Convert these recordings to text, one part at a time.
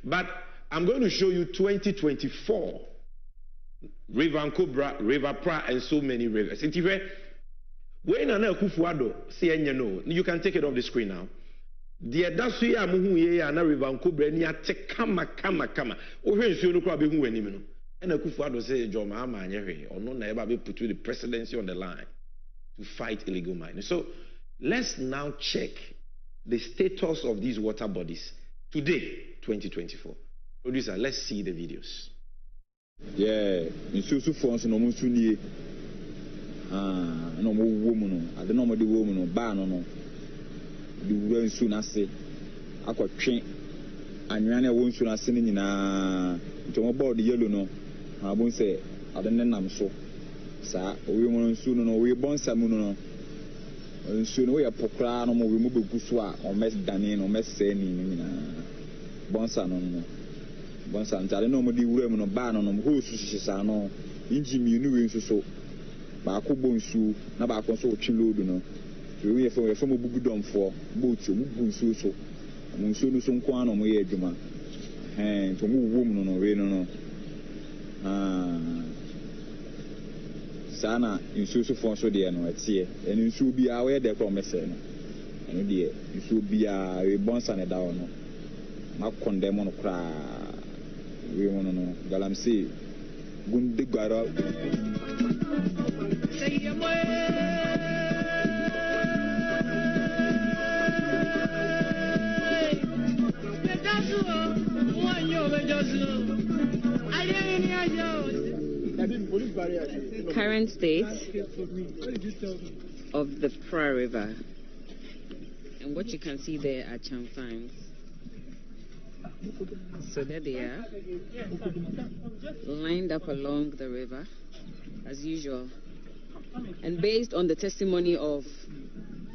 But I'm going to show you 2024 River Nkobra, River Pra, and so many rivers. When an Akufuado say no, you can take it off the screen now. The Dasu ya muhu ye ya na River Nkobra ni ate kama. Ohe nsuo no kwa be hu anim no. And Akufuado say Joma ama anyehwe, ono na eba be put the presidency on the line to fight illegal mining. So let's now check the status of these water bodies today, 2024. Producer, let's see the videos. Yeah, nsusu fonso no munsu nie. No mo wo mu no, ade no mo de wo mu no, ba no no. De wura nsu na se. Akotwe anwa na wo nsu na se ni nyina. Nto mo board yellow no. Abun se ade ne nam so. Sa owi mu nsu no no, we bonsa mu no no. Nsu no we pokra no mo we mu begu so a o mes dane no mes se ni nyina. Bonsa no no. Bonsa ntare no mo di wura mu no ba no no ho su sa no inji mienu we nso so ba ko bonsu na ba ko so otwi load no so we ye mo bugu domfo boat mo bugu nsu so mo nsu no so nko ano mo ye adwuma to mo wo mu no we no sana nsu so fon so de no atie eni nsu bia we de ko mese no eno de nsu bia we bonsa ne da no ma condemn no kra we want to know. Galamsey, Gunde Gara. Current state of the Pra River. And what you can see there are chamfines. So there they are, lined up along the river, as usual. And based on the testimony of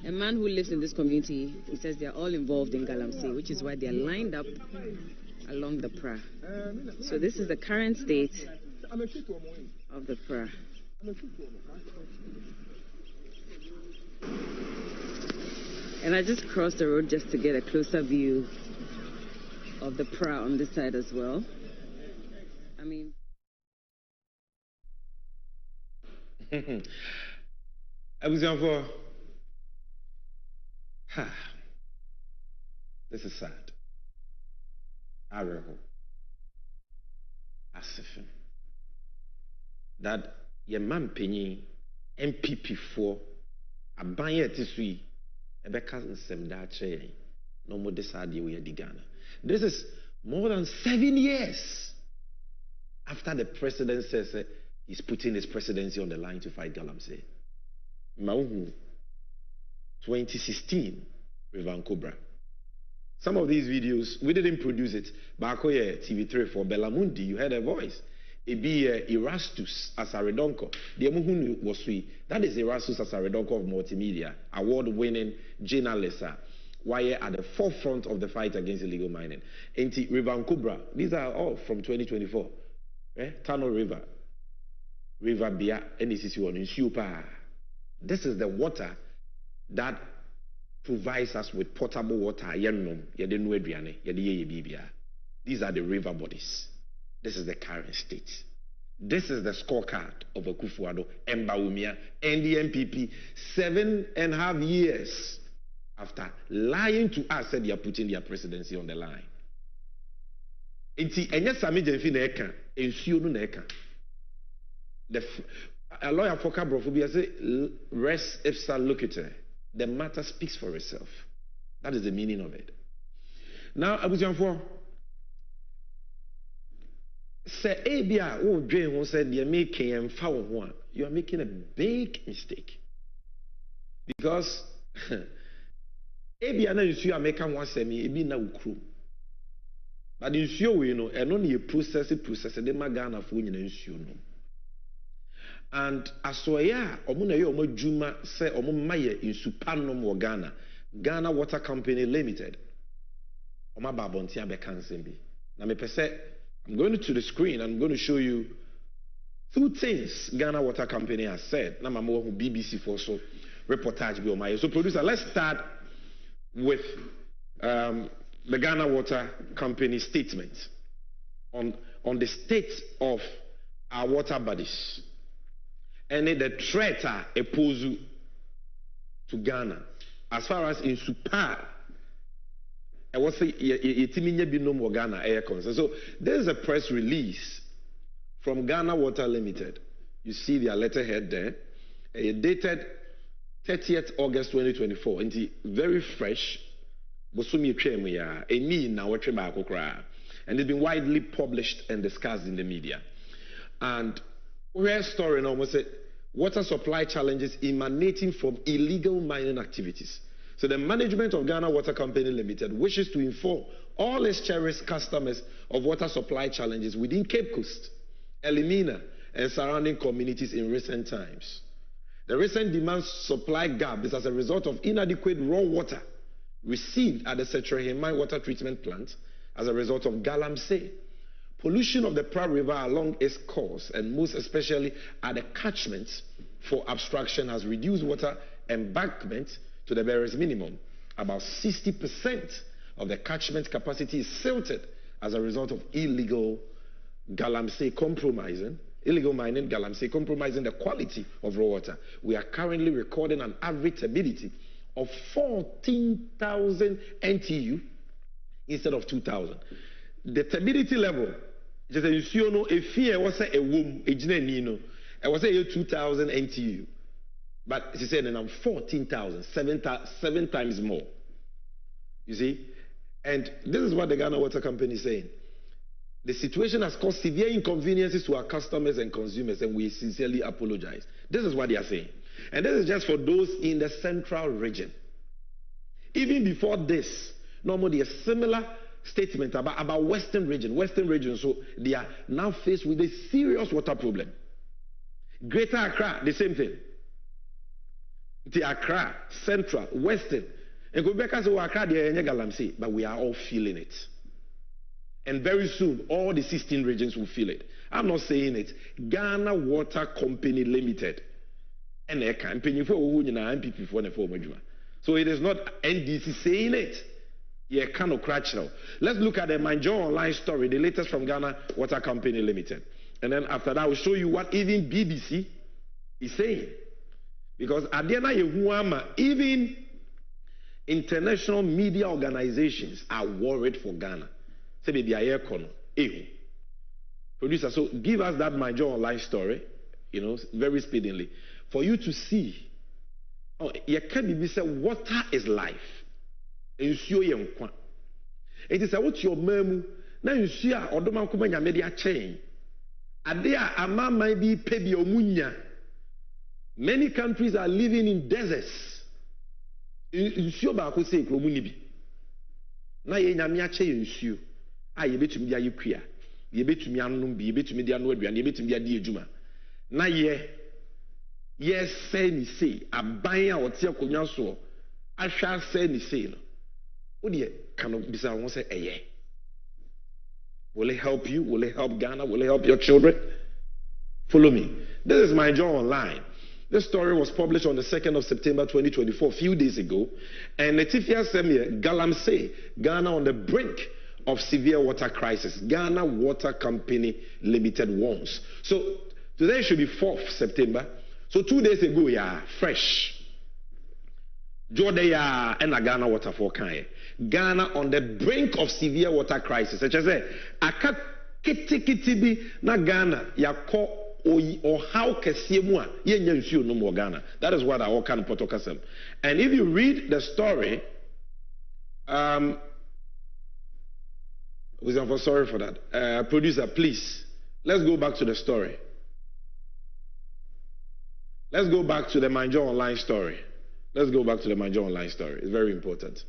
a man who lives in this community, he says they are all involved in Galamsey, which is why they are lined up along the Pra. So this is the current state of the Pra. And I just crossed the road just to get a closer view of the Pra on this side as well. I mean, this is sad. Areho, Asifin, that your man penny MPP4 abanye tisui ebeka nsem che no more decide we di Ghana. This is more than 7 years after the president says he's putting his presidency on the line to fight Galamsey. Mauhu, 2016, River Nkobra. Some of these videos, we didn't produce it. Bakoye TV3 for Belamundi, you heard a voice. It be Erastus Asaredonko. The Emuhunu was sweet. That is Erastus Asaredonko of multimedia, award-winning journalist. Why at the forefront of the fight against illegal mining. Enti River Nkobra, these are all from 2024. Tano River, River Bia, NDC360. This is the water that provides us with potable water. These are the river bodies. This is the current state. This is the scorecard of Akufuado, Mbaumia, and the MPP. 7.5 years after lying to us, said they are putting their presidency on the line. A lawyer for Cabrofobia says, res ipsa loquitur. The matter speaks for itself. That is the meaning of it. Now, Abujanfo, say Abia, oh, Jane said you're making you are making a big mistake. Because Abia na you are making one semi, ebi na ukru. But in sure we know, and only a process, the magana for in ensure no. And asoya, omuna yo juma say omumaye in Supanom or Ghana Water Company Limited. Oma babontia be kansembi. Na me pese, I'm going to the screen. I'm going to show you 2 things Ghana Water Company has said. Na mamo who BBC for so reportage be omaye. So producer, let's start with the Ghana Water Company statement on the state of our water bodies and the threat a pose to Ghana as far as in super. I was saying, Ghana air concern. So there is a press release from Ghana Water Limited. You see their letterhead there, dated 30th August 2024. And very fresh. And it's been widely published and discussed in the media. And we're story now said water supply challenges emanating from illegal mining activities. So the management of Ghana Water Company Limited wishes to inform all its cherished customers of water supply challenges within Cape Coast, Elimina, and surrounding communities in recent times. The recent demand supply gap is as a result of inadequate raw water received at the Setrahemai water treatment plant as a result of Galamsey. Pollution of the Pra River along its course, and most especially at the catchments for abstraction, has reduced water embankment to the barest minimum. About 60% of the catchment capacity is silted as a result of illegal Galamsey compromising, illegal mining, Galamsey compromising the quality of raw water. We are currently recording an average turbidity of 14,000 NTU instead of 2,000. The turbidity level, just as you know, if here was a womb, I was say 2,000 NTU. But she said, and I'm 14,000, seven times more. You see? And this is what the Ghana Water Company is saying. The situation has caused severe inconveniences to our customers and consumers, and we sincerely apologize. This is what they are saying. And this is just for those in the central region. Even before this, normally a similar statement about Western region. So they are now faced with a serious water problem. Greater Accra, the same thing. The Accra, Central, Western. And go back and say, Accra, Galamsey, but we are all feeling it. And very soon, all the 16 regions will feel it. I'm not saying it. Ghana Water Company Limited. And they can pay for MPP for the former. So it is not NDC saying it. Yeah, kind of crash now. Let's look at the Manjo Online story, the latest from Ghana Water Company Limited. And then after that, I will show you what even BBC is saying. Because at the end of Yehuama, even international media organizations are worried for Ghana. Say maybe I hear producer, so give us that Manjo Online story, very speedily, for you to see. Oh, you can't be say water is life. And you see your it is what your memu. Now you see a odoma kumanya media chain. Adea ama might be pebi omunya. Many countries are living in deserts. You see about who say kromunibi. Na ye nyamia che you see. Ah, ye betumi dia yekua. Ye betumi anum bi, ye betumi dia no aduane, ye betumi dia di ejuma. Na ye say ni say aban a wote akonwa so ahwa say ni say no. Wo de kan bisa won say eye. Will it help you? Will it help Ghana? Will it help your children? Follow me. This is my job online. This story was published on the 2nd of September 2024, a few days ago. And Latifia Semia, Galamsey, Ghana on the brink of severe water crisis. Ghana Water Company Limited warns. So today should be 4th September. So 2 days ago, fresh. Jordan and Ghana Water for Kanye. Ghana on the brink of severe water crisis. Such as aka kiti na Ghana yako or how kesiemwa yenya nsuo no more Ghana. That is what I all can potokasem. And if you read the story, sorry for that. Producer, please, let's go back to the story. Let's go back to the Manjo Online story. Let's go back to the Manjo Online story. It's very important.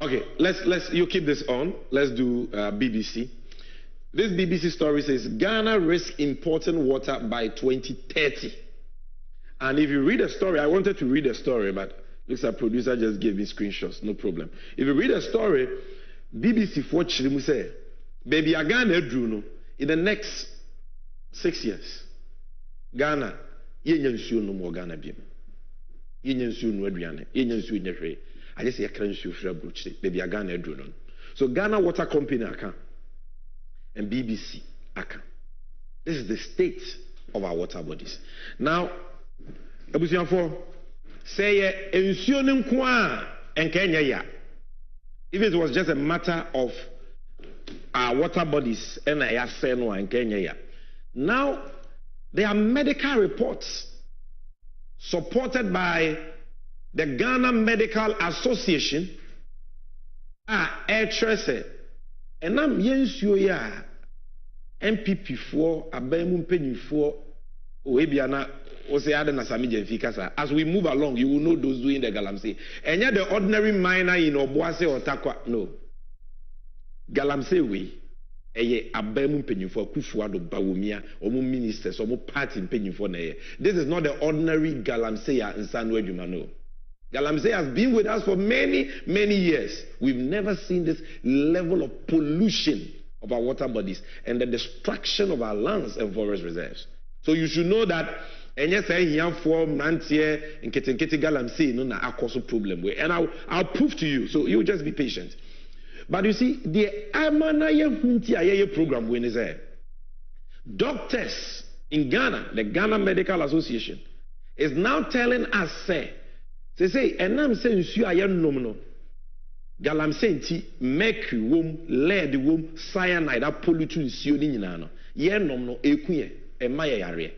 Okay, let's you keep this on. Let's do BBC. This BBC story says Ghana risks importing water by 2030. And if you read the story, I wanted to read the story, but looks like producer just gave me screenshots. No problem. If you read the story, BBC for Chirimu say, baby, Ghana drew no in the next 6 years. Ghana, yenye nsuo no more Ghana biem. Yenye nsuo no aduane, yenye nsuo nyehwe. I just say can you free broach baby a Ghana drone. So Ghana Water Company account and BBC account. This is the state of our water bodies. Now, Abusianfo say ensuing kwa and Kenya ya. If it was just a matter of our water bodies and I say no and Kenya ya. Now there are medical reports supported by the Ghana Medical Association air tracer and I'm yensuo ya MPP for abemu mpenyifo oebiana ose ade na sami jenfikasa. As we move along, you will know those doing the galamsey. And yet the ordinary miner in Obuase or Takwa, no. Galamsey we eye abemu mpenyifo kufuado bawumia omo ministers omo party mpenyifo na ye. This is not the ordinary galamsey in Sanwe Jumano. Galamsey has been with us for many years. We've never seen this level of pollution of our water bodies and the destruction of our lands and forest reserves. So you should know that and yes, I hear for Nantier and Keti Galamsey no na akoso problem way. And I'll prove to you. So you just be patient. But you see, the Amanaye Hunti Aye program when is there. Doctors in Ghana, the Ghana Medical Association, is now telling us say, and I'm saying you are no. Galamsey nti mercury wom, lead wom, cyanide that pollute nsuo ni nyina no ye nom no ekuye ema ye yare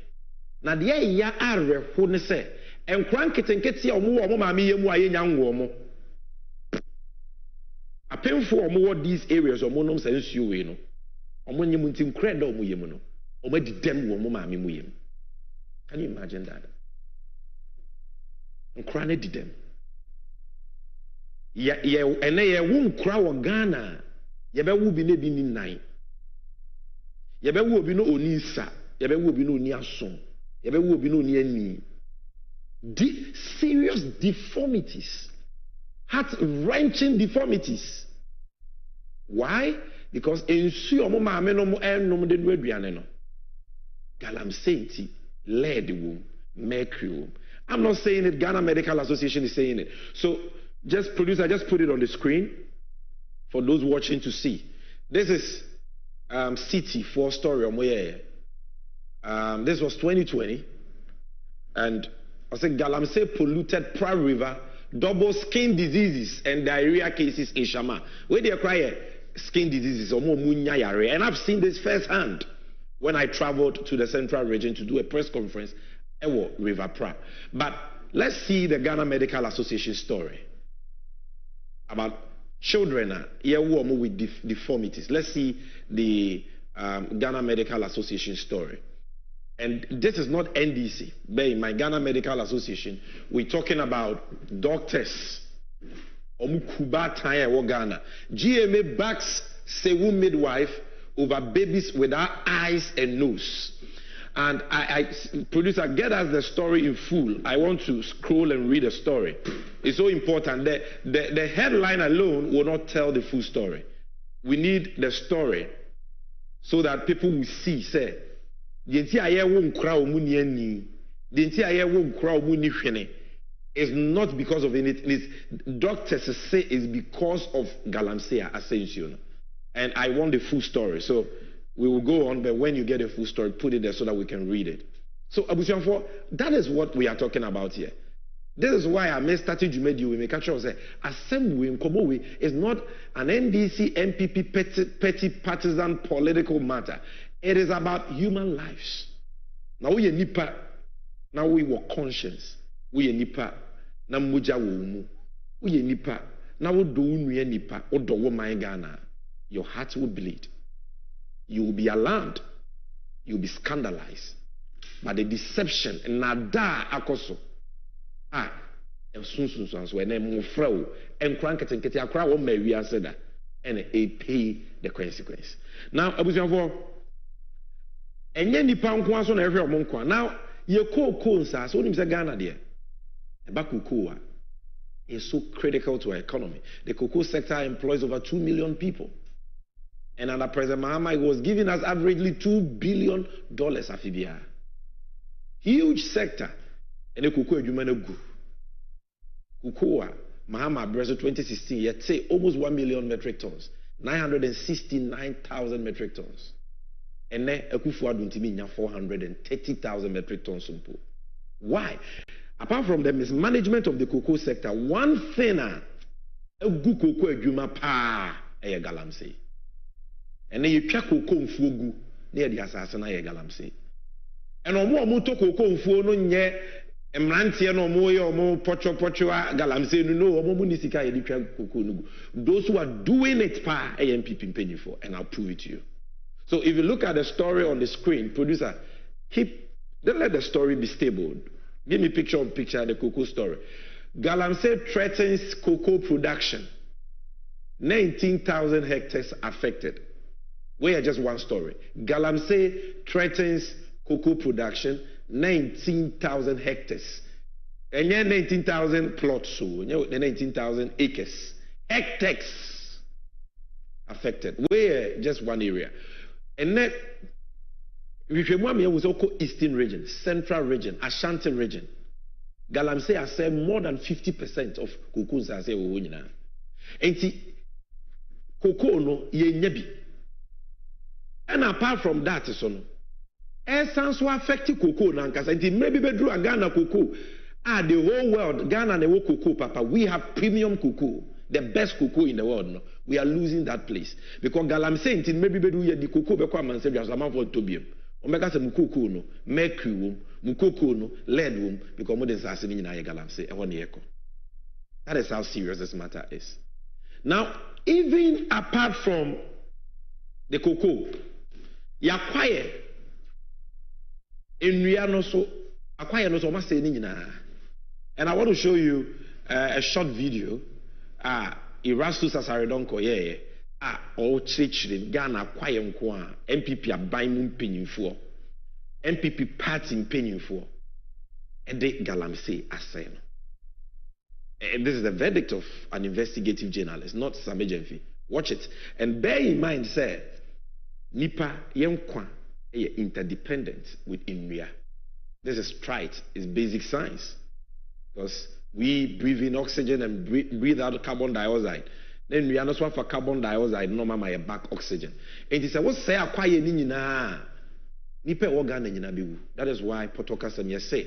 na de ya are ho ne se enkran ketenkete omo maame yemu aye nya nwo mo apemfo omo wo these areas omo nom se nsuo we no omo nyem nti nkred omo yemu no omo didem wo mo maame mu yemu. Can you imagine that? Nkran didem ene ye wu nkra wo Ghana ye be wu bi ne bi ni nan ye be wu obi no oni nsa ye be wu obi no oni aso ye be wu obi no oni ani serious deformities, heart-wrenching deformities. Why? Because ensu omo maame no mo ennom de no aduane no galamsey nti lead wo mercury wo. I'm not saying it, Ghana Medical Association is saying it. So producer, just put it on the screen for those watching to see. This is City 4 story on where this was 2020, and I said Galamsey polluted Pra River, double skin diseases and diarrhea cases in Shama. Where they cry skin diseases or more munya yare, and I've seen this firsthand when I traveled to the central region to do a press conference at River Pra. But let's see the Ghana Medical Association story about children with deformities. Let's see the Ghana Medical Association story. And this is not NDC. But in my Ghana Medical Association, we're talking about doctors. Ghana. GMA backs Sewu midwife over babies without eyes and nose. And producer, get us the story in full. I want to scroll and read the story. It's so important. The headline alone will not tell the full story. We need the story so that people will see, say, it's not because of anything. Doctors say it's because of Galamsey Ascension. And I want the full story. So we will go on, but when you get a full story, put it there so that we can read it. So, Abusianfo, that is what we are talking about here. This is why I may start to make you, we may catch up and say, Assembly in Komowe is not an NDC, MPP, petty partisan political matter. It is about human lives. Now we are nipa, now we were conscience. We are nipa, now muja wumu. We are nipa, now we do nipa, or do my Ghana. Your heart will bleed. You will be alarmed. You will be scandalized by the deception. Nada akoso. When I'm fro and crank and get a crowd on my we said that and a pay the consequence. Now, Abusianfo, and yen the pound once on every monk. Now, your cocoa, so him say Ghana there. Bakukoa is so critical to our economy. The cocoa sector employs over 2 million people. And under President Mahama, was giving us averagely $2 billion afibia. Huge sector. And the cocoa you man go. Cocoa Mahama Brezo 2016, yet say almost 1 million metric tons, 969,000 metric tons. And then Akufo-Addo ntimi 430,000 metric tons. Why? Apart from the mismanagement of the cocoa sector, one thing a good cocoa adwuma pa e galamsey. And then you twa cocoa mfuo gu near the assassin na galamsey. And omo to cocoa mfuo no nye emrantie no omo ye omo pocho galamsey no omo mu nisika ye twa cocoa no gu. Those who are doing it pa MPP mpanyifo, and I'll prove it to you. So if you look at the story on the screen, producer, don't let the story be stable. Give me picture of the cocoa story. Galamsey threatens cocoa production. 19,000 hectares affected. We are just one story. Galamsey threatens cocoa production. 19,000 hectares. And then 19,000 plots, so 19,000 acres. Hectares affected. We are just one area. And then Rifemwami was also Eastern region, Central region, Ashanti region. Galamsey has said more than 50% of cocoa has said Wonyina. And cocoa no ye nyebi. And apart from that, so no. Essence will affect cocoa nankasa. And maybe bedru a Ghana cocoa. The whole world, Ghana ne wo cocoa, Papa. We have premium cocoa. The best cocoa in the world, no? We are losing that place. Because Galamsey until maybe bedu ye di cocoa be kwa manse bi asama for tobium. Omega se mukoko no, mercury wom, mukoko no, lead wom, because modern sase ni nyina ye Galamsey e won ye ko. That is how serious this matter is. Now, even apart from the cocoa, yakwaye enua no so, akwaye no so ma se ni nyina. And I want to show you a short video. Erastus Asaredonko all children Ghana kwaye nko a MPP aban mu mpanyinfo MPP party mpanyinfo and they Galamsey asay no. And this is the verdict of an investigative journalist, not Sam Ejemfi. Watch it and bear in mind, say nipa yenkwa interdependent with India. This is right, it's basic science, because we breathe in oxygen and breathe out carbon dioxide. Then we are not for carbon dioxide, no mama back oxygen. And he said, what say acquire nina? Nipe organ and that is why Potoka Samia say,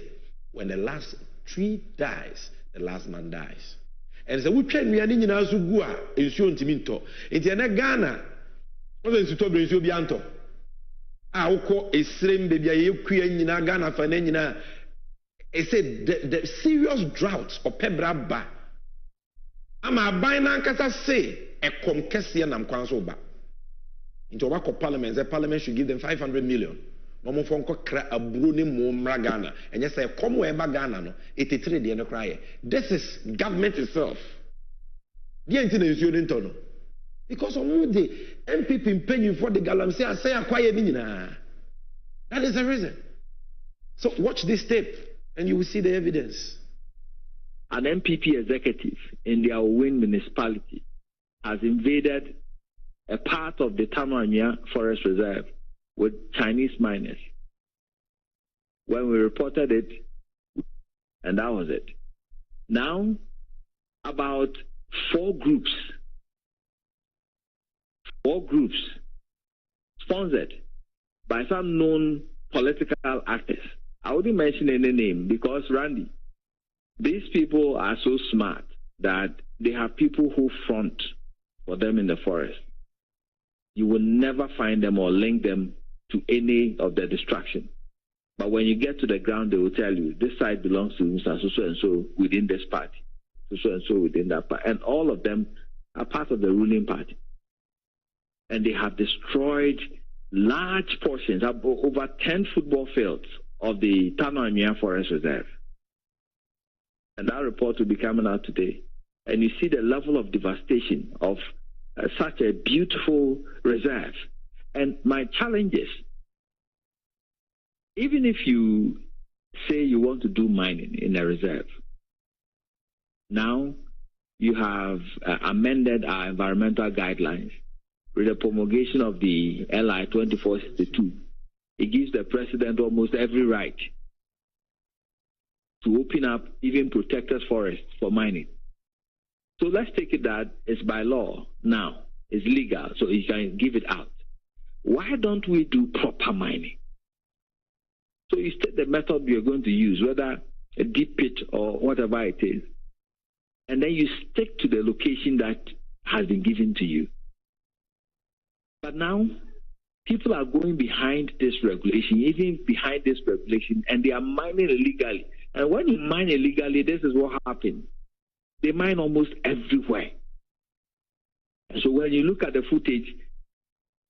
when the last tree dies, the last man dies. And so we train me and nina zugua, is shown to minto. It's a Ghana. What is to be Bianto? I will call a slim baby, a queen in Ghana for Nina. It said the serious drought or pebraba. Ama baina nkasa say a comkesia nam kwanso ba. Into wako parliament, the parliament should give them 500 million. No mo fonko kra aburo ni mo mra Ghana. And yes, say come we ba Ghana no 83 de no cry. This is government itself. The internet no. Because on the MPP paying for the Galamsey say acquire ni nyina. That is the reason. So watch this tape and you will see the evidence. An MPP executive in their Win municipality has invaded a part of the Tamania Forest Reserve with Chinese miners. When we reported it, and that was it. Now, about four groups sponsored by some known political actors. I wouldn't mention any name because, Randy, these people are so smart that they have people who front for them in the forest. You will never find them or link them to any of the distraction. But when you get to the ground, they will tell you, this side belongs to Mr. So and so within this party, so and so within that party. And all of them are part of the ruling party. And they have destroyed large portions, over 10 football fields of the Tanamia Forest Reserve. And that report will be coming out today. And you see the level of devastation of such a beautiful reserve. And my challenge is, even if you say you want to do mining in a reserve, now you have amended our environmental guidelines with the promulgation of the LI 2462. It gives the president almost every right to open up even protected forests for mining. So let's take it that it's by law now. It's legal, so you can give it out. Why don't we do proper mining? So you state the method you're going to use, whether a deep pit or whatever it is, and then you stick to the location that has been given to you. But now, people are going behind this regulation, even behind this regulation, and they are mining illegally. And when you mine illegally, this is what happens. They mine almost everywhere. So when you look at the footage,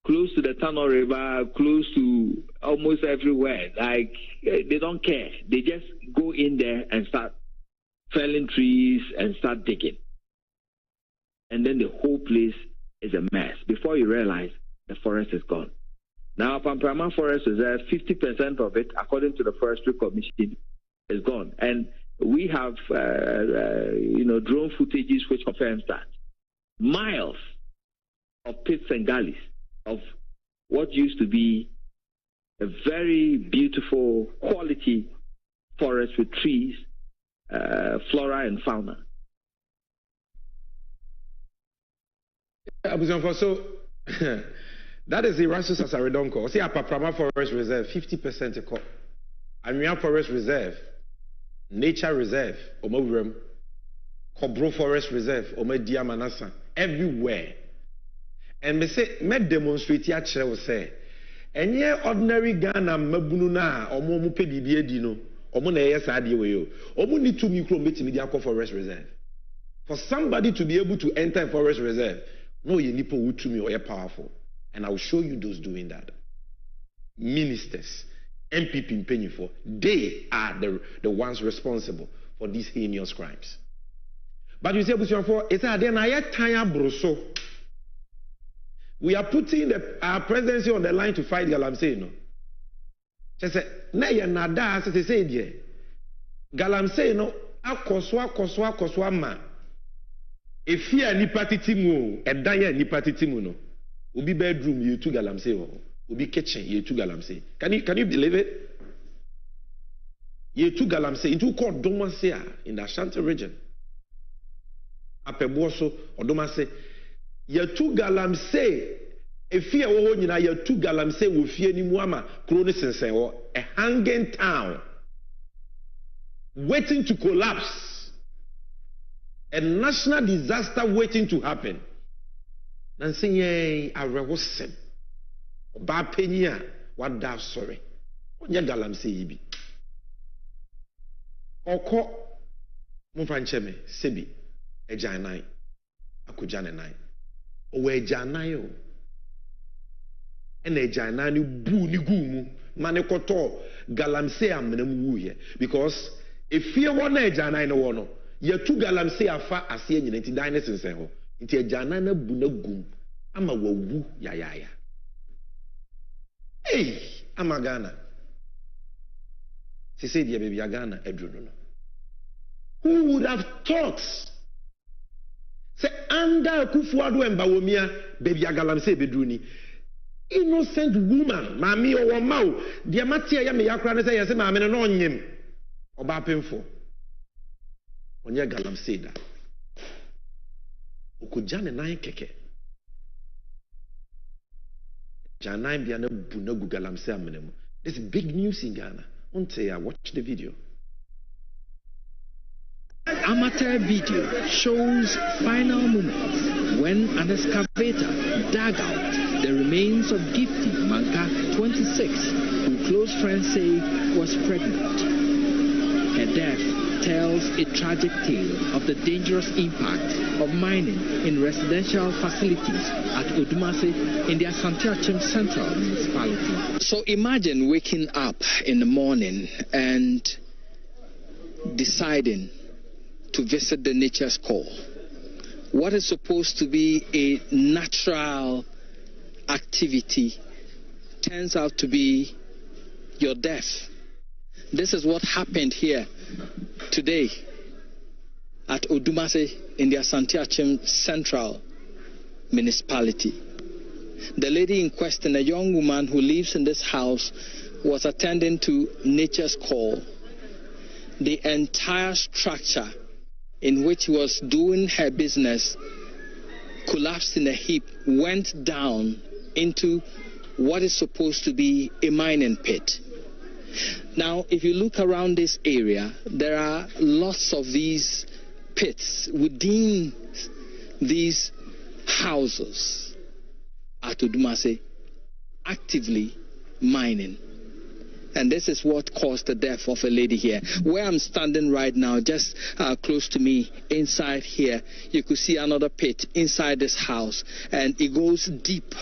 close to the Tunnel River, close to almost everywhere, like they don't care. They just go in there and start felling trees and start digging. And then the whole place is a mess. Before you realize, the forest is gone. Now, Pamprama Forest Reserve, 50% of it, according to the Forestry Commission, is gone. And we have, drone footages which confirms that. Miles of pits and gullies of what used to be a very beautiful quality forest with trees, flora and fauna. So that is the Rasus Asaredonko. See, Paprama Forest Reserve, 50% a cut. Anwea Forest Reserve, Nature Reserve, Omowrem, Kobro Forest Reserve, Omedia Manasa, everywhere. And me say, me demonstrate ya chere say, enye ordinary Ghana mabunu na omo mu pe bibie di no, omo na yes ade we yo. Omo need to micro metimi dia forest reserve. For somebody to be able to enter a forest reserve, no you nipo wutumi or powerful. And I will show you those doing that. Ministers, MPP Mpenyufo, they are the ones responsible for these heinous crimes. But you say, it's a then I tire broso. We are putting our presidency on the line to fight Galamsey, no. Just say, na ya nada se say die. Galamsey no akoswa ma. Efia nipa titimu, edan ya nipa titimu no. Ubi bedroom you to Galamsey ho. Ubi kitchen you to Galamsey. Can you believe it? You to Galamsey into called Domasia in the Ashanti region. Apeboso or Domase. You to Galamsey. If you are going to Galamsey with Fieni Muama, Chronicles or a hanging town waiting to collapse, a national disaster waiting to happen. Nancy, I was Bapenia, what da sorry. On your Galamsey be. Oko Mufancheme, Sebi, a Janai, Akujanai, or a Janayo. And a Janani boo ni gumu, Manekoto, Galamsey am ye. Because if you want a Janai no one, you two Galamsey are far as seeing in Diners and Seho. Into a Janana bunagum, I'm a woo ya. Hey, I'm a Ghana. She said, yeah, baby, Ghana, Edruno. Who would have thought? Say, under Kufuado and Bawomia, baby, Galamsey Bedruni. Innocent woman, Mammy or Mau, the Amatia Yamia say, yes, Mamma and on him. Or Bapinfo. On your Galamsey that. Ukujan and I keke. Janai Biana Bunagu Galamsey Amenemo. This is big news in Ghana. Watch the video. Amateur video shows final moments when an excavator dug out the remains of Gifty Manka, 26, who close friends say was pregnant. Her death tells a tragic tale of the dangerous impact of mining in residential facilities at Odumase in the Asante Central Municipality. So imagine waking up in the morning and deciding to visit the nature's call. What is supposed to be a natural activity turns out to be your death. This is what happened here today at Odumase in the Asante Central Municipality. The lady in question, a young woman who lives in this house, was attending to nature's call. The entire structure in which he was doing her business collapsed in a heap, went down into what is supposed to be a mining pit. Now, if you look around this area, there are lots of these pits within these houses at Odumase actively mining. And this is what caused the death of a lady here. Where I'm standing right now, just close to me, inside here, you could see another pit inside this house, and it goes deep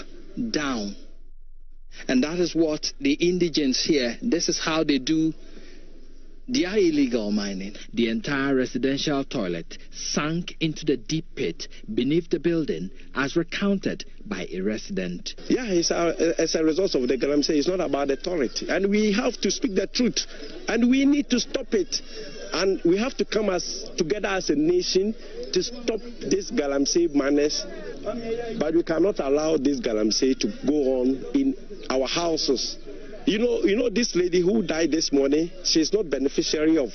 down. And that is what the indigents here, this is how they do their illegal mining. The entire residential toilet sank into the deep pit beneath the building, as recounted by a resident. Yeah, it's as a result of the galamsey. It's not about authority. And we have to speak the truth. And we need to stop it. And we have to come together as a nation to stop this galamsey madness. But we cannot allow this galamsey to go on in our houses. You know this lady who died this morning, she's not beneficiary of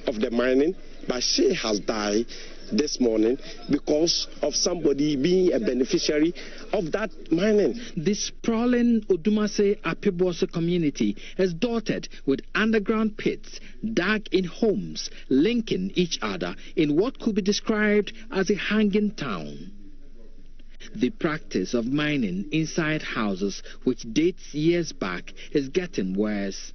the mining, but she has died this morning because of somebody being a beneficiary of that mining. This sprawling Odumase Apeboso community is dotted with underground pits dug in homes, linking each other in what could be described as a hanging town. The practice of mining inside houses, which dates years back, is getting worse.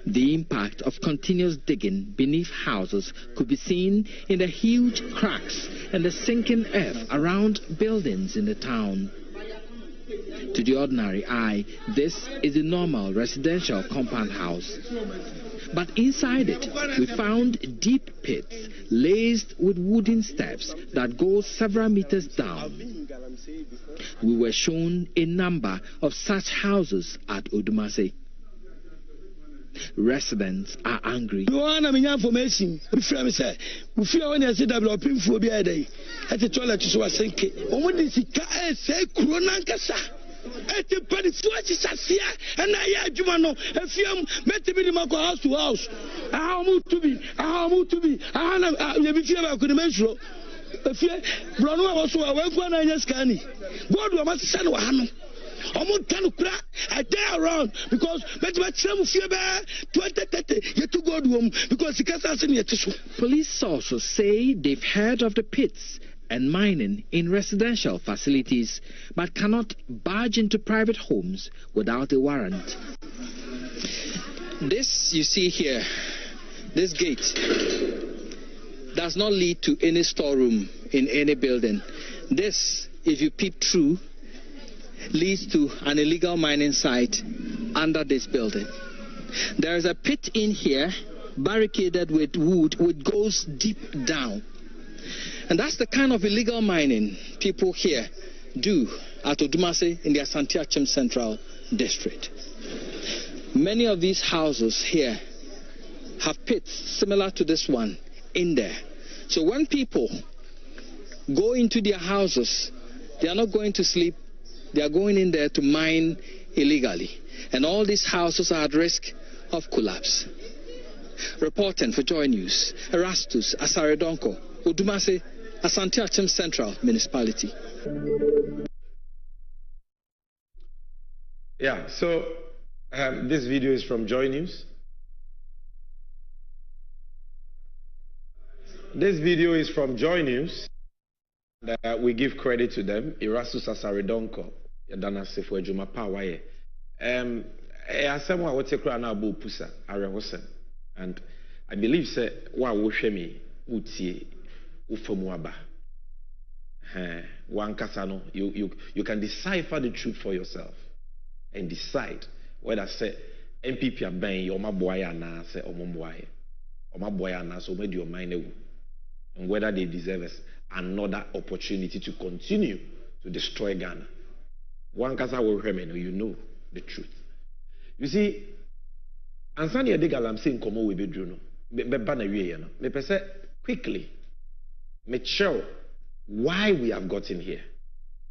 The impact of continuous digging beneath houses could be seen in the huge cracks and the sinking earth around buildings in the town. To the ordinary eye, this is a normal residential compound house. But inside it, we found deep pits laced with wooden steps that go several meters down. We were shown a number of such houses at Odumase. Residents are angry. Eti penisuachi sasia na ya adwuma no afiam metimi di mako house to house ahamu to be ahana ye bi fie ba ko de mensuo afie brono wa so wa ku na anya skani bodu wa masesa no wa hanu omo tanu kura I day around because metimi trem fie ba 2030 ye to god wom because sikasa se ne ye tiso. Police sources say they've heard of the pits and mining in residential facilities, but cannot barge into private homes without a warrant. This you see here, this gate does not lead to any storeroom in any building. This, if you peep through, leads to an illegal mining site under this building. There is a pit in here, barricaded with wood, which goes deep down. And that's the kind of illegal mining people here do at Odumase in the Asante-Achem Central District. Many of these houses here have pits similar to this one in there. So when people go into their houses, they are not going to sleep, they are going in there to mine illegally. And all these houses are at risk of collapse. Reporting for Joy News, Erastus Asaredonko, Odumase, Asante-Achem Central Municipality. Yeah, so this video is from Joy News. This video is from Joy News. We give credit to them. Erastus Asaredonko, Yadana Sefo Ejuma Pawaye. Asemwa wote kura na abo pusa arehosem. And I believe say wa wo hwemi utie ufamuaba. Wankasano, you can decipher the truth for yourself and decide whether say MPP aben your maboya na say omomboye. Omaboya na so made your mind and whether they deserve another opportunity to continue to destroy Ghana. Wankasa will remain, you know the truth. You see, Ansani Adigal, I'm saying, come over, Bedruno. Me pese quickly, me show why we have gotten here.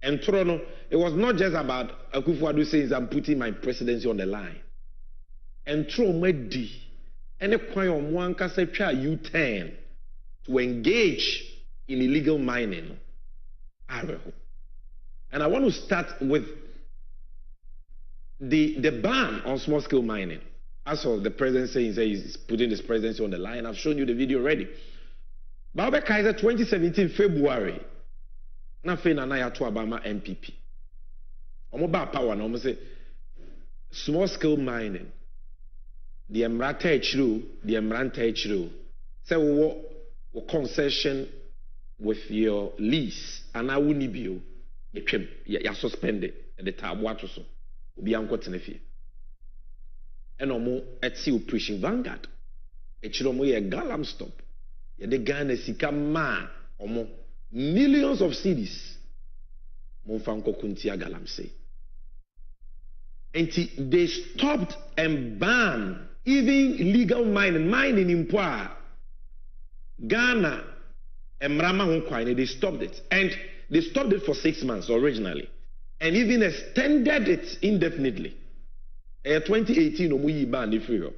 And Trono, it was not just about Akufo-Addo saying, I'm putting my presidency on the line. And Trono, me di, and a kwayo mwanka se cha U10. to engage in illegal mining. And I want to start with the ban on small-scale mining. As of the president saying he's putting his presidency on the line, I've shown you the video already. Baba Kaiser 2017 February, nothing anaya to Obama MPP. Omoba power no say small-scale mining. The Emrata HQ, the Emranta HQ. Say what concession with your lease and I wouldn't be you suspended at the time what so be uncle Tenefie. And omo etsi operation Vanguard. Echiromo ye galam stop. Ye de Ghana sika ma omo millions of cedis. Monfanko kuntia galam say. And they stopped and banned even legal mining in Poa. Ghana and Mrama Hunkwane, they stopped it. And they stopped it for 6 months originally. And even extended it indefinitely. 2018, ban the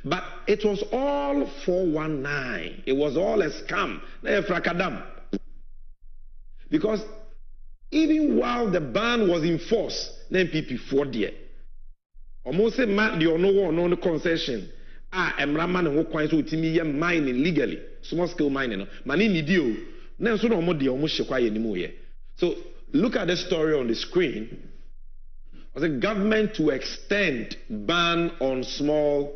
but it was all 419. It was all a scam. Because even while the ban was in force, then people fought there. Almost a man, the no concession. Emraman and Hokwan so Timmy mining legally, small scale mining. Manini deal. Now, so no more the almost anymore. So look at the story on the screen. Was a government to extend ban on small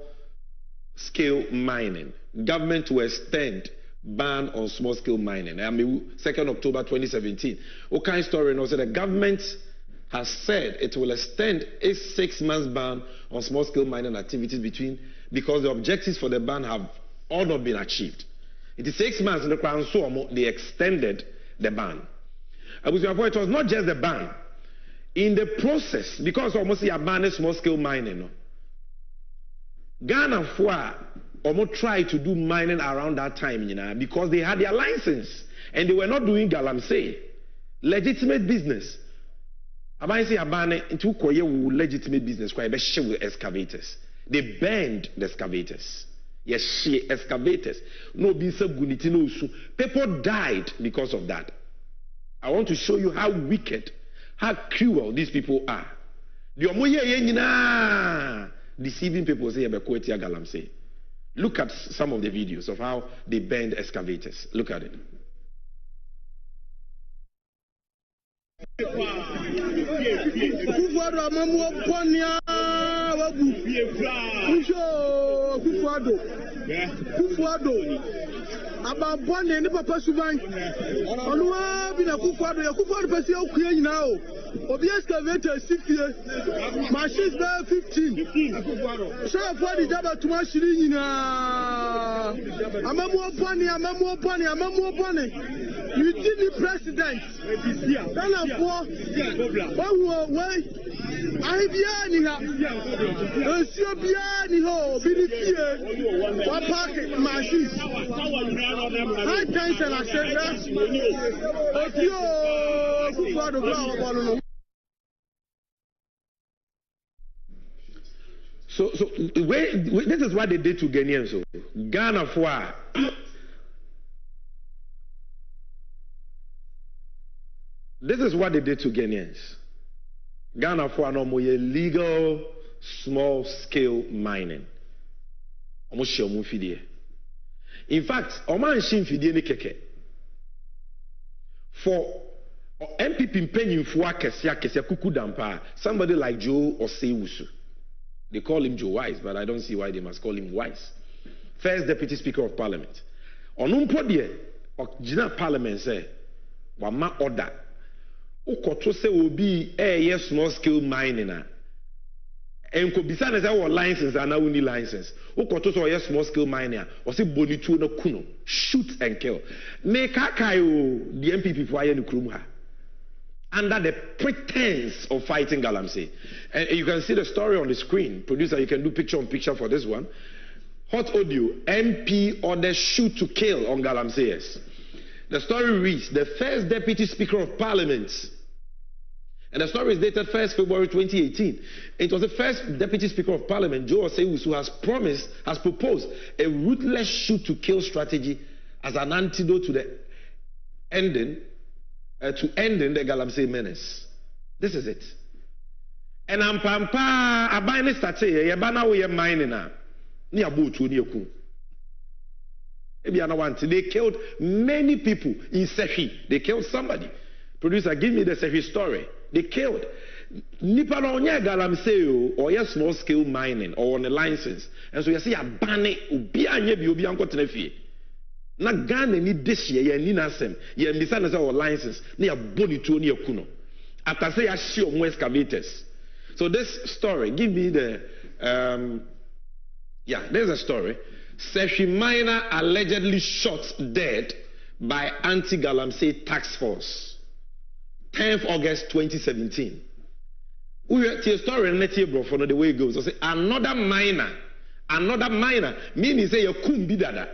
scale mining. Government to extend ban on small scale mining. I mean, 2nd October 2017. What kind of story? No, so the government has said it will extend a 6 months ban on small scale mining activities because the objectives for the ban have all not been achieved. It is 6 months in the crown, so they extended the ban. It was not just the ban. In the process, because almost you banned small scale mining, Ghana almost tried to do mining around that time, because they had their license and they were not doing galamsey, legitimate business. I say abane into legitimate business with excavators. They banned the excavators. Yes, she excavators. No people died because of that. I want to show you how wicked, how cruel these people are. Deceiving people say galamsey. Look at some of the videos of how they banned excavators. Look at it. About one and Papa Suban. On been a Kufuado, a Kufuado person okay now. Of the excavator 6 years, machines there 15. So for the job to my shilling. I'm a more funny. You did the president. Then I'm for one way. I be anyhow. So be anyhow. Be the fear. One pocket machines. High tension, I said that. So this is what they did to Ghanaians. So Ghana for this is what they did to Ghanaians. Ghana for no more illegal small scale mining. Almost in fact, Oman Shimfidi ni keke. For MPP penny for Kesia Kuku Dampa, somebody like Joe or Sewusu. They call him Joe Wise, but I don't see why they must call him Wise. First Deputy Speaker of Parliament. Onumpodie, Jina Parliament say, Wama order. Ukoto se obi yes small scale mining. And could be signed as our license and our only license. Ukoto so yes small scale miner or say bonitu no kuno. Shoot and kill. Make Kakayo the MPP for Ayen Krumha. Under the pretense of fighting galamsey. And you can see the story on the screen. Producer, you can do picture on picture for this one. Hot audio. MP orders shoot to kill on galamseyers. The story reads, the first Deputy Speaker of Parliament. And the story is dated 1st February 2018. It was the first Deputy Speaker of Parliament, Joe Osei-Wusu, has proposed a ruthless shoot-to-kill strategy as an antidote to the ending the Galamsey menace. This is it. And I'm pampa abine start ye bana we mining na ni abotu ni eku. They killed many people in Sefi. They killed somebody. Producer, give me the Sefi story. They killed. Nipa no nya Galamsey or yes small scale mining or on a license. And so you see a banne obi anya bi obi anko tenafie. Na Ghana ni this year ni nasem. Ye mbisa na say or license na ya boni tuo ni ekuno. After say ya share more excavators. So this story, give me the there's a story. Sefi miner allegedly shot dead by anti-Galamsey task force. 10th August 2017. We hear the story bro for the way it goes. So say another miner, meaning say you couldn't be that.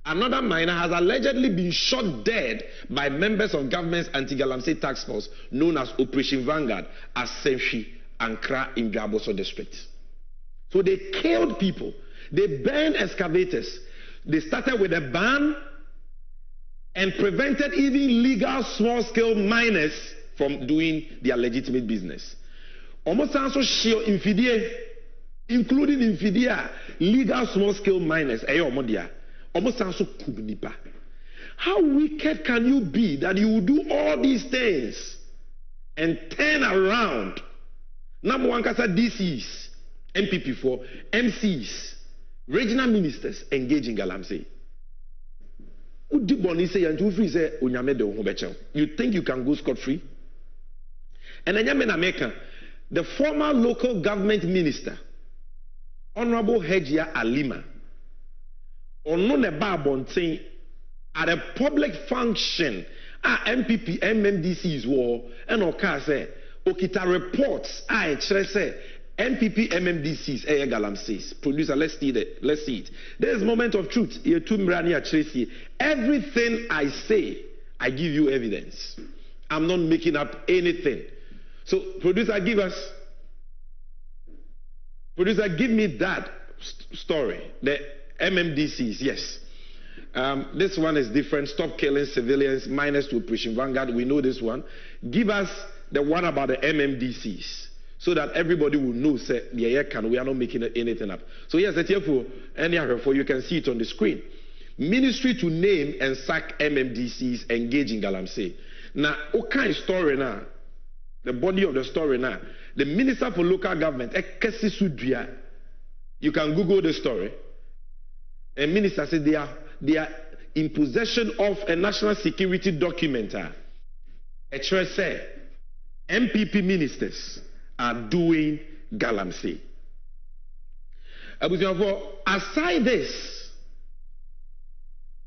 Another miner has allegedly been shot dead by members of government's anti-Galamsey task force known as Operation Vanguard at Sefi Ankara in Gaboso district. So they killed people. They burned excavators. They started with a ban and prevented even legal small-scale miners from doing their legitimate business. Almost also share infidie, including infidie, legal small-scale miners. Almost also kubnipa. How wicked can you be that you will do all these things and turn around? Number one, kasa DCs, MPP4, MCs, regional ministers engage in Galamsey. You think you can go scot-free? And then in America, the former local government minister, Honorable Hejia Alima, at a public function, MPP, MMDC's war, and Oka say, Okita reports, say, MPP, MMDC's, Galamsey's. Producer, let's see it. There's a moment of truth. Everything I say, I give you evidence. I'm not making up anything. So, producer, give me that story. The MMDCs, yes. This one is different. Stop killing civilians, minus to Operation Vanguard. We know this one. Give us the one about the MMDCs so that everybody will know, say, we are not making anything up. So, yes, for you can see it on the screen. Ministry to name and sack MMDCs engage in Galamsey. Now, what kind of story now? The body of the story now. The Minister for Local Government, you can Google the story. A minister said they are in possession of a national security document. Say MPP ministers are doing Galamsey. Aside this,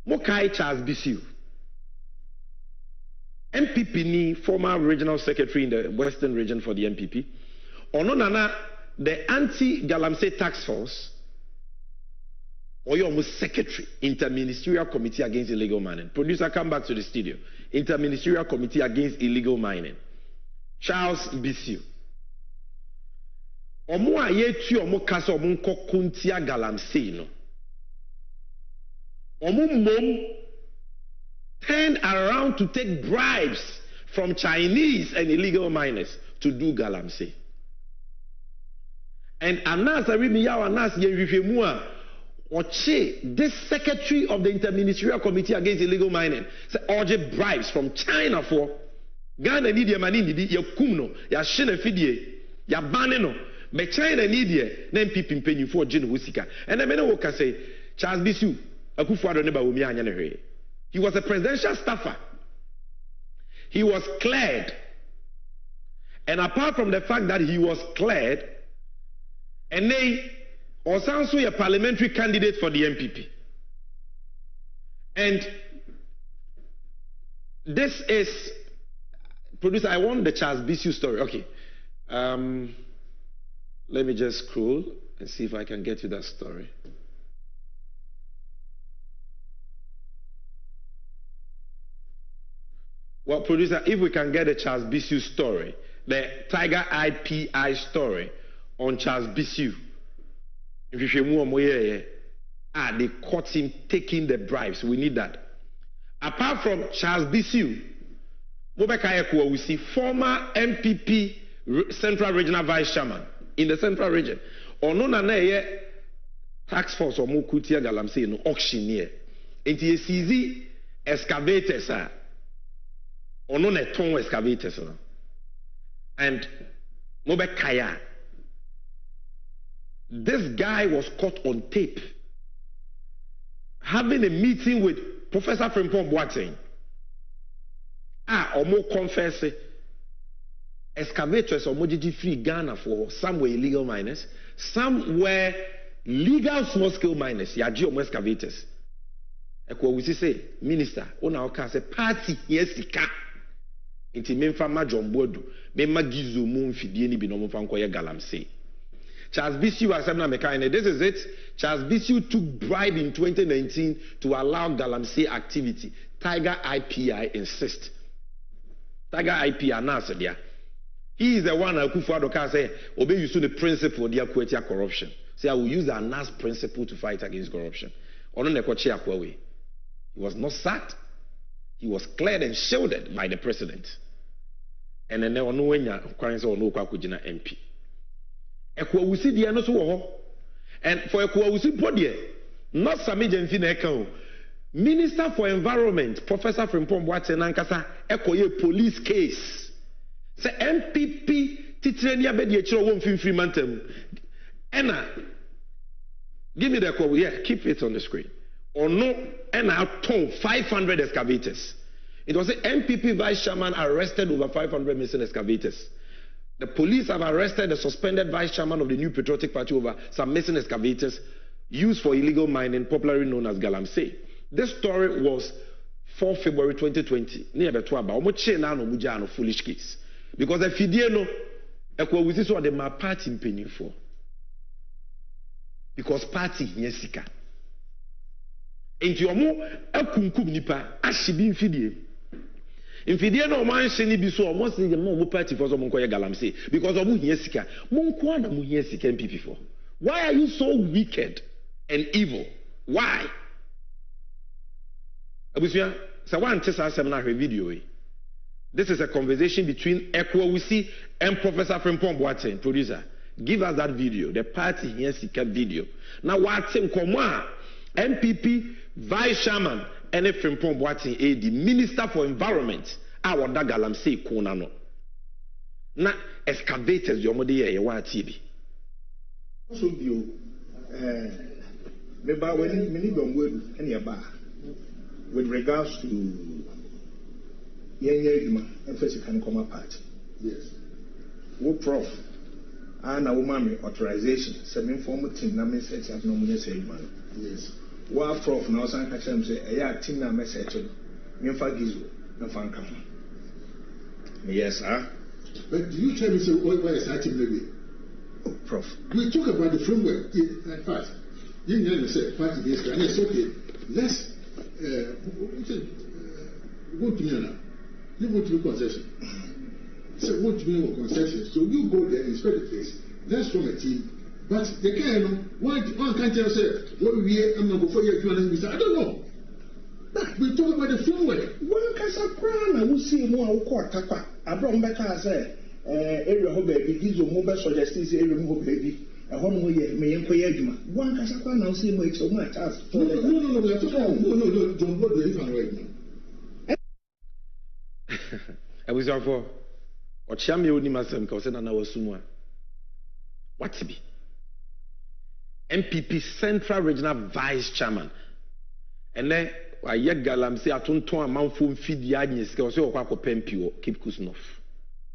Mokai Charles Bissiu, MPP ni former regional secretary in the Western region for the MPP, Ononana, the anti-Galamsey task force, or you're almost secretary, Interministerial Committee Against Illegal Mining. Producer, come back to the studio. Interministerial Committee Against Illegal Mining. Charles Bissiu. Omo ayetu omo kasa omo nkokuntia Galamsey no. Omo mom turned around to take bribes from Chinese and illegal miners to do Galamsey. And Anas Arimiyaw Anas Yerifemua Oche, this secretary of the Interministerial Committee Against Illegal Mining, said urge bribes from China for Ghana need your money, ya kumno, ya shene fidie, ya baneno, but China need ye, then people pay you for Jin Wusika. And then many workers say, Charles Bissiu, Akufo-Addo neba umi anyanere. He was a presidential staffer. He was cleared. And apart from the fact that he was cleared, and they also a parliamentary candidate for the MPP. And this is, producer, I want the Charles Bissiu story. Okay. Let me just scroll and see if I can get you that story. Well, producer, if we can get a Charles Bissiu story, the Tiger IPI story on Charles Bissiu. If you they caught him taking the bribes. We need that. apart from Charles Bisiu, Mobeka Ekwa, we see former MPP Central Regional Vice Chairman in the Central Region. Or no na tax force or Mokutia Galamsey no auctioneer. Enti CZ excavators or no na ton excavators. And Mobekaya. This guy was caught on tape having a meeting with Professor Frimpong Boateng. Or more confess excavators or mojiji free Ghana for some were illegal miners, some were legal small scale miners, yaji or excavators. Ekwa we say, Minister, on our case party yesika. Inti memfa majombodu, memma gizu mun fidie ni binomo fankoya galamsey. Charles Bisiu Assembly Mekane. This is it. Charles Bisiu took bribe in 2019 to allow Galamsey activity. Tiger IPI insists. Tiger IPI announced there. He is the one who Kufuor say, obey you the principle of corruption. Say, I will use the ANAS principle to fight against corruption. He was not sacked. He was cleared and shielded by the president. And then there was no MP. Ekwa wusi dia no so wo ho, and for ekwa wusi podie not Samija Mfineka, Minister for Environment Professor Frimpong Boateng nankasa ekoye police case say MPP titrenia be de chiro wo mfimfiri mantem ena give me the call. Yeah, keep it on the screen. Or no, ena ton 500 excavators. It was the MPP vice chairman arrested over 500 missing excavators. The police have arrested the suspended vice chairman of the New Patriotic Party over some missing excavators used for illegal mining, popularly known as Galamsey. This story was 4 February 2020. Near the Twaba. No foolish case. Because the Fidiano, this is what the party in penny for. Because party yesika. And you are more a kunkum nipa, as she be in Fidie. In Fidie no man sheni bi so almost the more party for some Monkoya Galamsey because of Muhiesika. Monkwana Muhiesika MPP for. Why are you so wicked and evil? Why? Abusia, so one test seminar video. This is a conversation between Ekwawusi and Professor Frimpong Boateng, producer. Give us that video, the party Muhiesika video. Now what's in common? MPP Vice Chairman and Frimpong Boateng AD Minister for Environment our Galamsey Kunano. Na excavators your modi ye wa TV. So bio me ba when many don word any aba with regards to Yuma and first can come apart. Yes. Wo prof and a woman authorization 7 formal team na message have no money say man. Yes. Wa prof na osan ka chem say eya team na message me fa gizo na fa nka. Yes, sir. But do you tell me so why is that team maybe? Oh, prof. We talk about the framework. In fact, you know say party this and it's okay. Let's go to me now. You go to concession. So what to me concession. So you go there, inspect the place. Let's form a team. But the guy, one can't tell say, what we I'm not go for you. I don't know. But we talk about the framework. One casa crown, I will see more quarter. I brought back as a area of baby, gives you mobile suggestions, area of baby. A home way, may inquire. One casa crown, I'll see more so much as. No, don't go to the right now. I was out for what Shammy would name myself because I was soon. What to be? MPP Central Regional Vice Chairman. And then I yet Galamsey at Tonton amount for feed the agnes, because you are Pempio, keep Kusnov.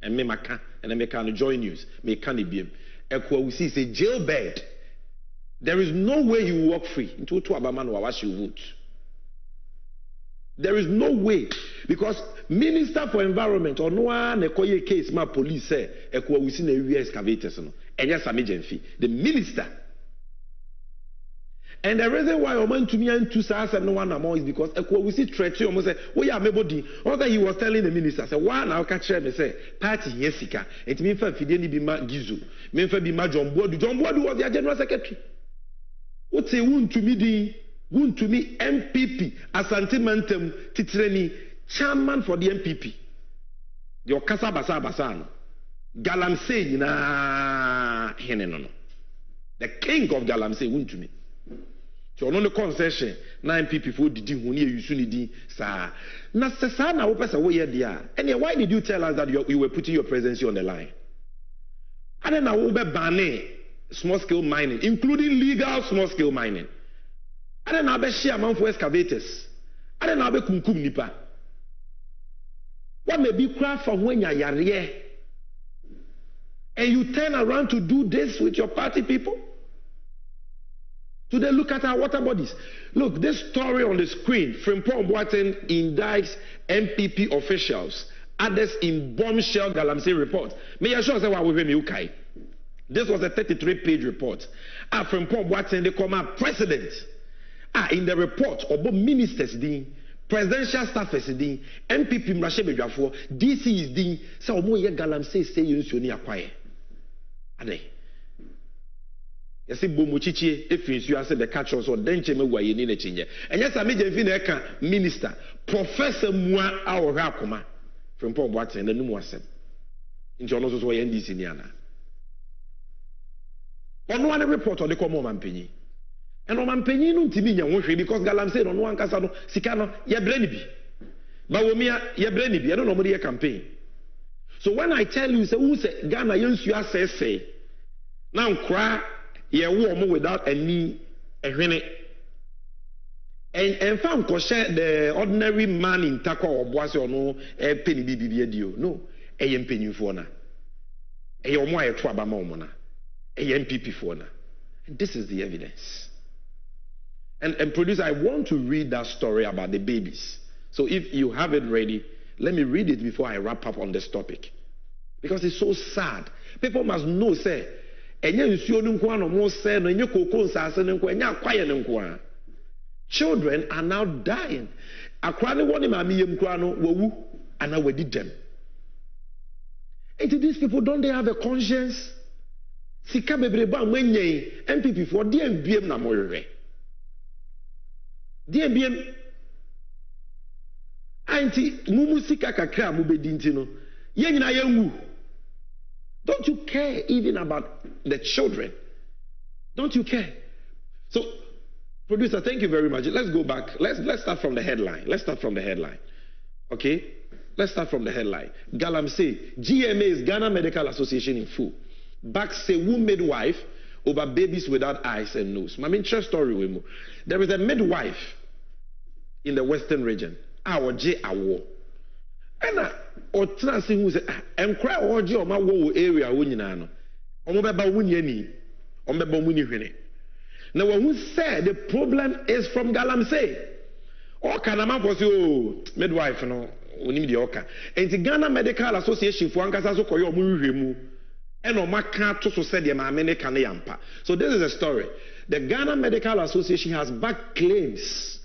And me maka, and I make an join news, make candy beam. Ekwa we see is a jailbird. There is no way you will walk free into two Abaman or wash your vote. There is no way because Minister for Environment or no one a case my police say Ekwa we see the area excavators no. And yes, the minister. And the reason why Oman to me and 2,000 no one among is because we see threat almost say, oh yeah, maybe other he was telling the minister, say, why now catch me say, party yesika, it means for Fideni be ma gizu, mean for be ma John Bodu was their general secretary. What say wound to me to me MPP Asante Mantem Titreni chairman for the MPP. The Okasa Basa no. Galamsey na henenono. The king of Galamsey to me. So on the concession, na MPP for didi huni yusunidi sa. Na sesa na opesa wo ye dia. And why did you tell us that you were putting your presidency on the line? And then I will be banning small scale mining, including legal small scale mining. And then I'll be share man for excavators. And then I'll be kumkum nipa. What may be craft from when you're yare? And you turn around to do this with your party people? Today, look at our water bodies. Look, this story on the screen, Frimpong Boateng indicts MPP officials, others in bombshell Galamsey report. May I show us what we okay? This was a 33-page report. Frimpong Boateng, they come out president. In the report, about ministers, presidential staffers, MPP Mrashe DC is so more Galamsey say you should acquire. Ade. Yesi bomuchichi efinsu ase the catch us or denche me wa yeni na chinye. Enya sa meje mfi na eka minister professor mua awore akoma from Paul Boateng na numu asem. Nti ono so NDC ni ana. Ono ane report on the common mampenyi. And on mampenyi no ntimi nya wohwe because Galamsey no ankasa no sika no ye bre ni bi. Ba wo mia ye bre ni bi. I don't know mo dey campaign. So when I tell you say who say Ghana yensu asese now cry ye wo without any ehwene and fam ko share the ordinary man in Takwa Oboase ono penny bibi adio no eye mpenyimfo na eye omo aye to abama omo na eye MPP fo na. And this is the evidence. And producer, I want to read that story about the babies. So if you have it ready, let me read it before I wrap up on this topic. Because it's so sad. People must know, say, children are now dying. And these people, don't they have a conscience? MPP for DMBM na moyere. DMBM anti mumusika kakra mubedinti no. Yenyina yengu. Don't you care even about the children? Don't you care? So, producer, thank you very much. Let's go back. Let's start from the headline. Okay? Let's start from the headline. Galamsey, GMA is Ghana Medical Association in full. Backs a woman midwife over babies without eyes and nose. My interest story with me. There is a midwife in the Western region. Our J Awo. And or transi who say enkra oje o ma wo area wo nyina no omo beba wunye ni omo beba wunye hwene na who said the problem is from Galamsey o kana man for say midwife no onim de oka enti Ghana Medical Association for ankasa so koyo omo hwehwemu and o maka to so said the maame ne kan yampa. So this is a story. The Ghana Medical Association has backed claims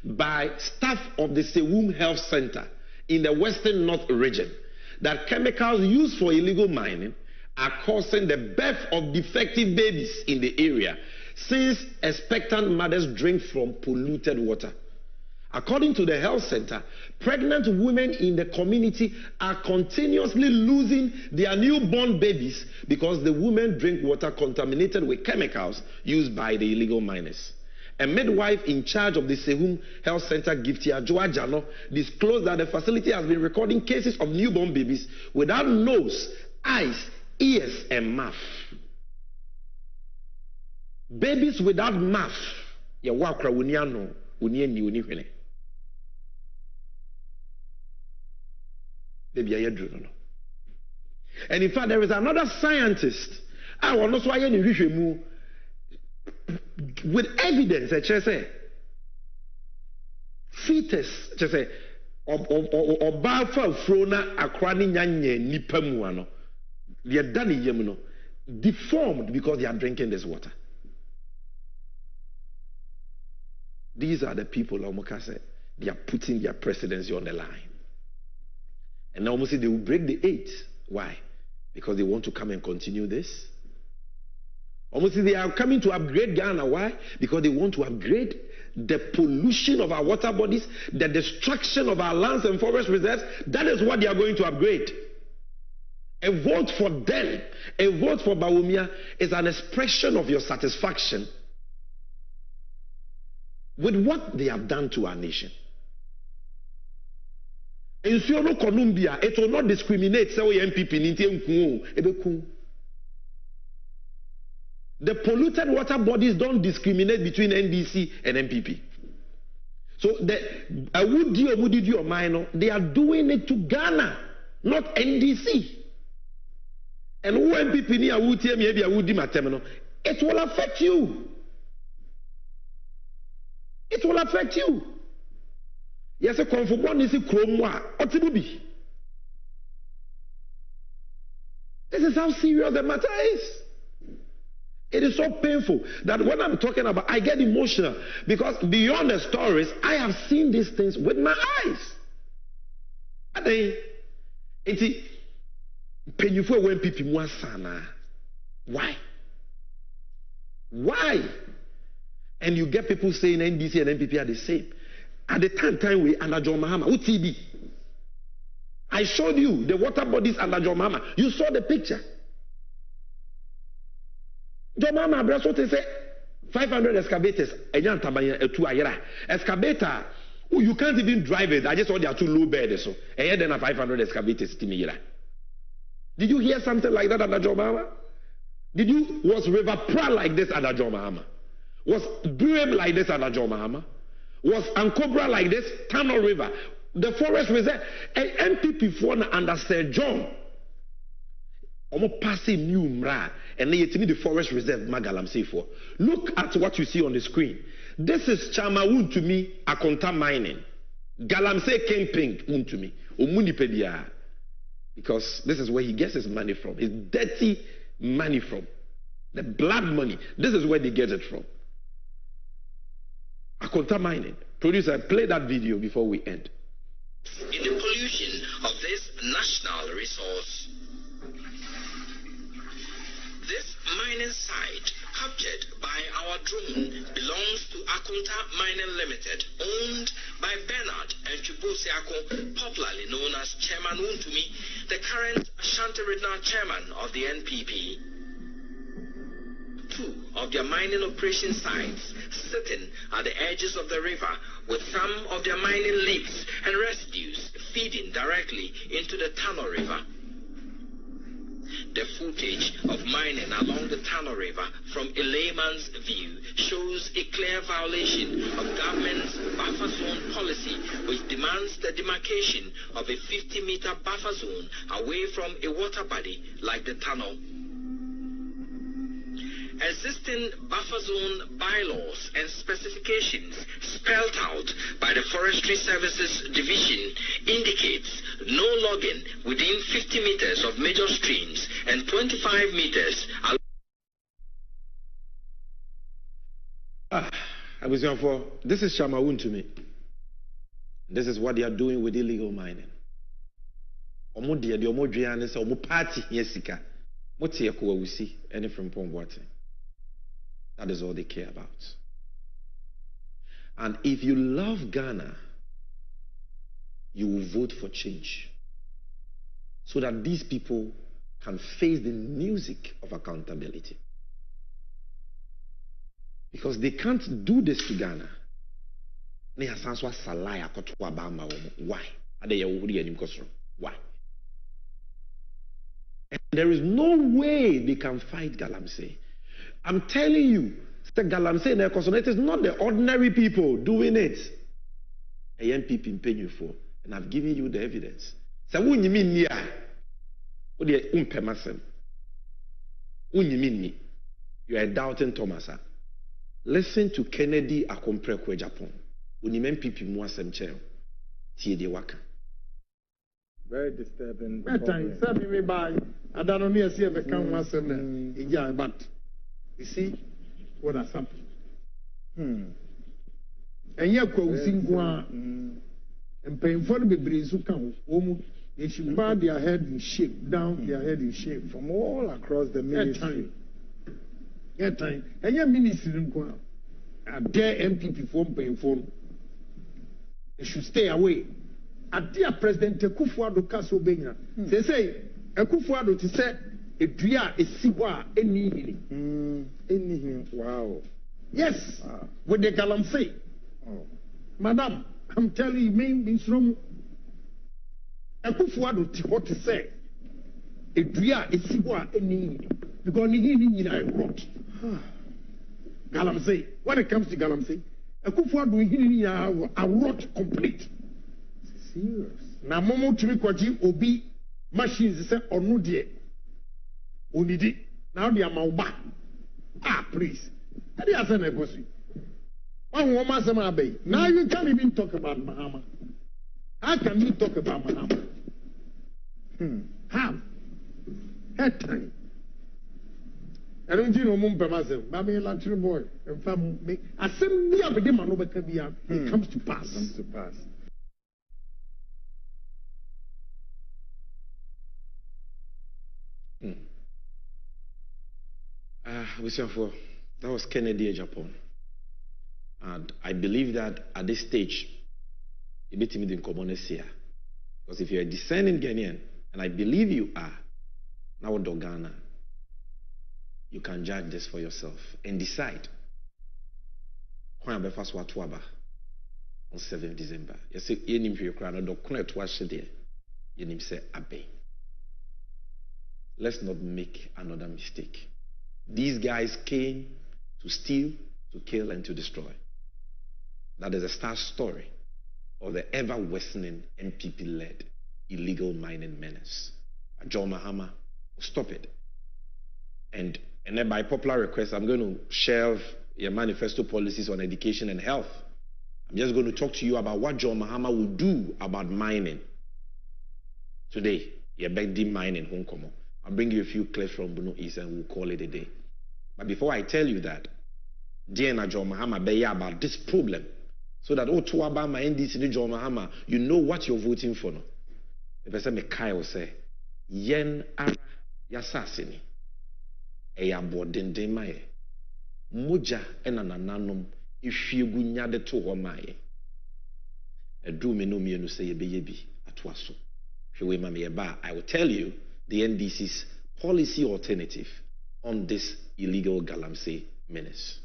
by staff of the Sewum Health Center in the Western North region that chemicals used for illegal mining are causing the birth of defective babies in the area since expectant mothers drink from polluted water. According to the health center, pregnant women in the community are continuously losing their newborn babies because the women drink water contaminated with chemicals used by the illegal miners. A midwife in charge of the Sehum Health Center, Giftia Joajano, disclosed that the facility has been recording cases of newborn babies without nose, eyes, ears, and mouth. Babies without mouth. And in fact, there is another scientist. I want to say with evidence, fetus, or Balfa Frona Akrani Nyanye Nipamuano, they are done yemuno, deformed because they are drinking this water. These are the people, Omokase, they are putting their presidency on the line. And now almost they will break the 8. Why? Because they want to come and continue this. Almost they are coming to upgrade Ghana. Why? Because they want to upgrade the pollution of our water bodies, the destruction of our lands and forest reserves. That is what they are going to upgrade. A vote for them, a vote for Bawumia is an expression of your satisfaction with what they have done to our nation. In Colombia, it will not discriminate. The polluted water bodies don't discriminate between NDC and MPP. So they are doing it to Ghana, not NDC. And who MPP it will affect you. It will affect you. Yes, a conformity is a chroma. This is how serious the matter is. It is so painful that when I'm talking about, I get emotional because beyond the stories, I have seen these things with my eyes. Why? Why? And you get people saying NDC and MPP are the same. At the time we under John Mahama, UTB. I showed you the water bodies under John Mahama. You saw the picture. John Mahama addressed what they say 500 excavators. Excavator, you can't even drive it. I just saw they are too low bed. So, and then 500 excavators. Did you hear something like that under John Mahama? Was River Pra like this under John Mahama? Was Durham like this under John Mahama? Was Ankobra like this? Tunnel River. The forest reserve. And MPP for under Sir John. Almost passing new mra. And then you the forest reserve Magalamsey for. Look at what you see on the screen. This is Chamawun to me, Akonta mining. Galamsey camping to me. Omunipedia. Because this is where he gets his money from. His dirty money from. The blood money. This is where they get it from. Akonta mining. Producer, play that video before we end. In the pollution of this national resource. This mining site, captured by our drone, belongs to Akonta Mining Limited, owned by Bernard and Chubosiako, popularly known as Chairman Wuntumi, the current Ashanti Regional Chairman of the NPP. Two of their mining operation sites sitting at the edges of the river, with some of their mining leaks and residues feeding directly into the Tano River. The footage of mining along the Tano River from a layman's view shows a clear violation of government's buffer zone policy, which demands the demarcation of a 50-meter buffer zone away from a water body like the Tano. Existing buffer zone bylaws and specifications spelled out by the Forestry Services Division indicates no logging within 50 meters of major streams and 25 meters. This is Shamawun to me. This is what they are doing with illegal mining. That is all they care about. And if you love Ghana, you will vote for change so that these people can face the music of accountability. Because they can't do this to Ghana. Why? Why? And there is no way they can fight Galamsey. I'm telling you, it is not the ordinary people doing it. ANPP in paying you for, and I've given you the evidence. So when you mean you are doubting Thomas. Listen to Kennedy Akomprekwe Japan. When you mean people more some chair, very disturbing. Me by I don't know me see if I can myself but you see what has happened. And you are and paying for the breeze who come home. They should bow their head in shape, down their head in shape from all across the ministry. Get time. And your ministry in Kwa. Their MPP form paying phone. They should stay away. At dear President Kufuado Kaso Benya. They say, a Kufuado to say, a dria is Siwa, any. Wow. Yes, with the Galamsey. Oh. Madam, I'm telling you, means from a Kufuado to what to say. A dria is Siwa, any. Because he wrote. Galamsey, when it comes to Galamsey, a Kufuado he wrote complete. Serious. Now, Momo to me, Kwaji, Obi, machines, say, or no dear. Only now they are Mauba. Ah, please. That is an equation. One woman, some abbey. Now you can't even talk about Mahama. How can you talk about Mahama? How? Head time. I don't know myself. I'm a luxury boy. And family. I send me up with him and over it comes to pass. Comes to pass. That was Kennedy, Japan. And I believe that at this stage, you beat me in common here. Because if you're a discerning Ghanaian, and I believe you are, now Ghana, you can judge this for yourself and decide. On 7th December. You say, you name your crown, don't connect twice a day. You name say, Abe. Let's not make another mistake. These guys came to steal, to kill, and to destroy. That is a star story of the ever-worsening NPP-led illegal mining menace. John Mahama will stop it. And then by popular request, I'm going to shelve your manifesto policies on education and health. I'm just going to talk to you about what John Mahama will do about mining. Today, you're back deep mining Hong Kong. I'll bring you a few clips from Bruno East and we'll call it a day. But before I tell you that, Diana John Mahama be about this problem, so that to about my NDC John Mahama, you know what you're voting for. No, the person me Kyle say, yen ara yasasini, eya bodende maye, moja enanananum ifyegu nyade to ho maye. Edu me no mienu say yebi atwaso. Hwe ma me ba, I will tell you the NDC's policy alternative on this illegal Galamsey menace.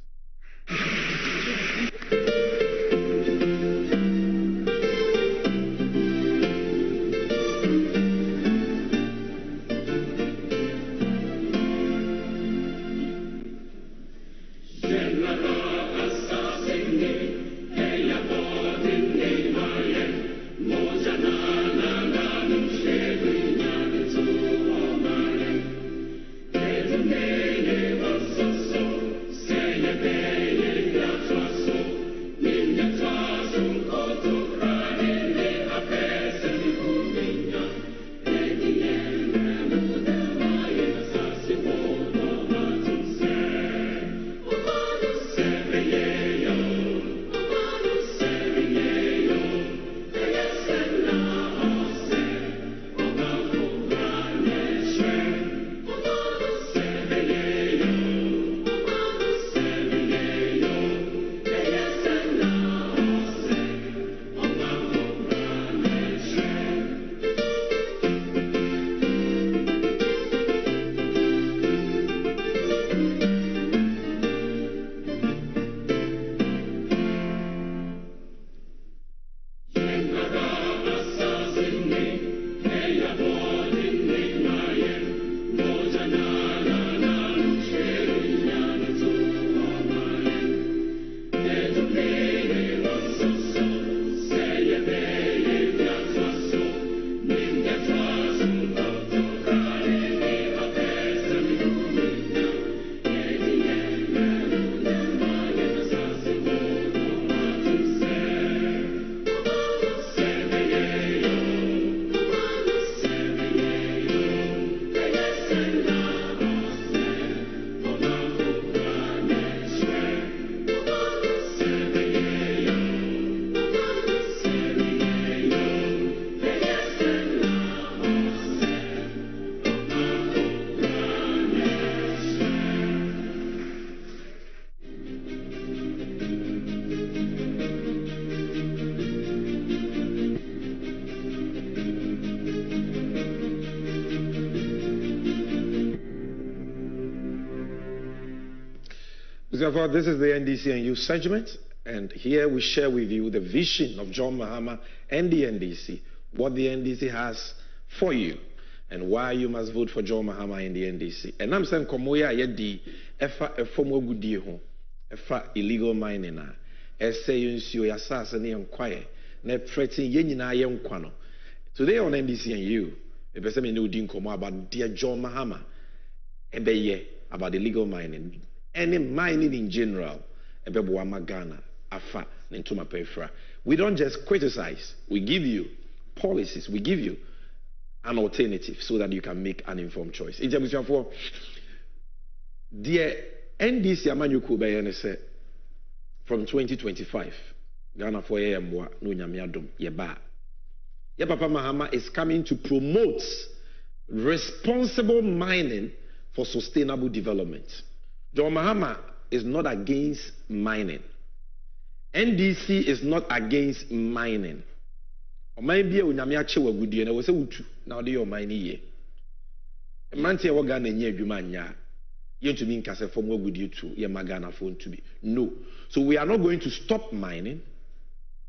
Therefore, this is the NDC and youth segment, and here we share with you the vision of John Mahama and the NDC, what the NDC has for you, and why you must vote for John Mahama and the NDC. And I'm saying, Komoya yedi efa efomo gudi ho, efa illegal mining na, ese yunsio yasasa ni yankwaye, ne threaten yenyi na yankwano. Today on NDC and you, the person know dinkomo about dear John Mahama, ebeye about illegal mining. Any mining in general, Ghana, Afa, Nentuma Pefra. We don't just criticize, we give you policies, we give you an alternative so that you can make an informed choice. In terms of the NDC Amanyuku Bayanese from 2025, Ghana for Yamwa, no Nyamiadum, Yeba. Papa Mahama is coming to promote responsible mining for sustainable development. John Mahama is not against mining. NDC is not against mining. Maybe a unyamiache wa gudie na wose utu na ode yo mining ye. Mantie wo Ghana nye adwuma nya. Ye ntumi nkase fom wa gudie tu ye magana fo ntumi. No. So we are not going to stop mining,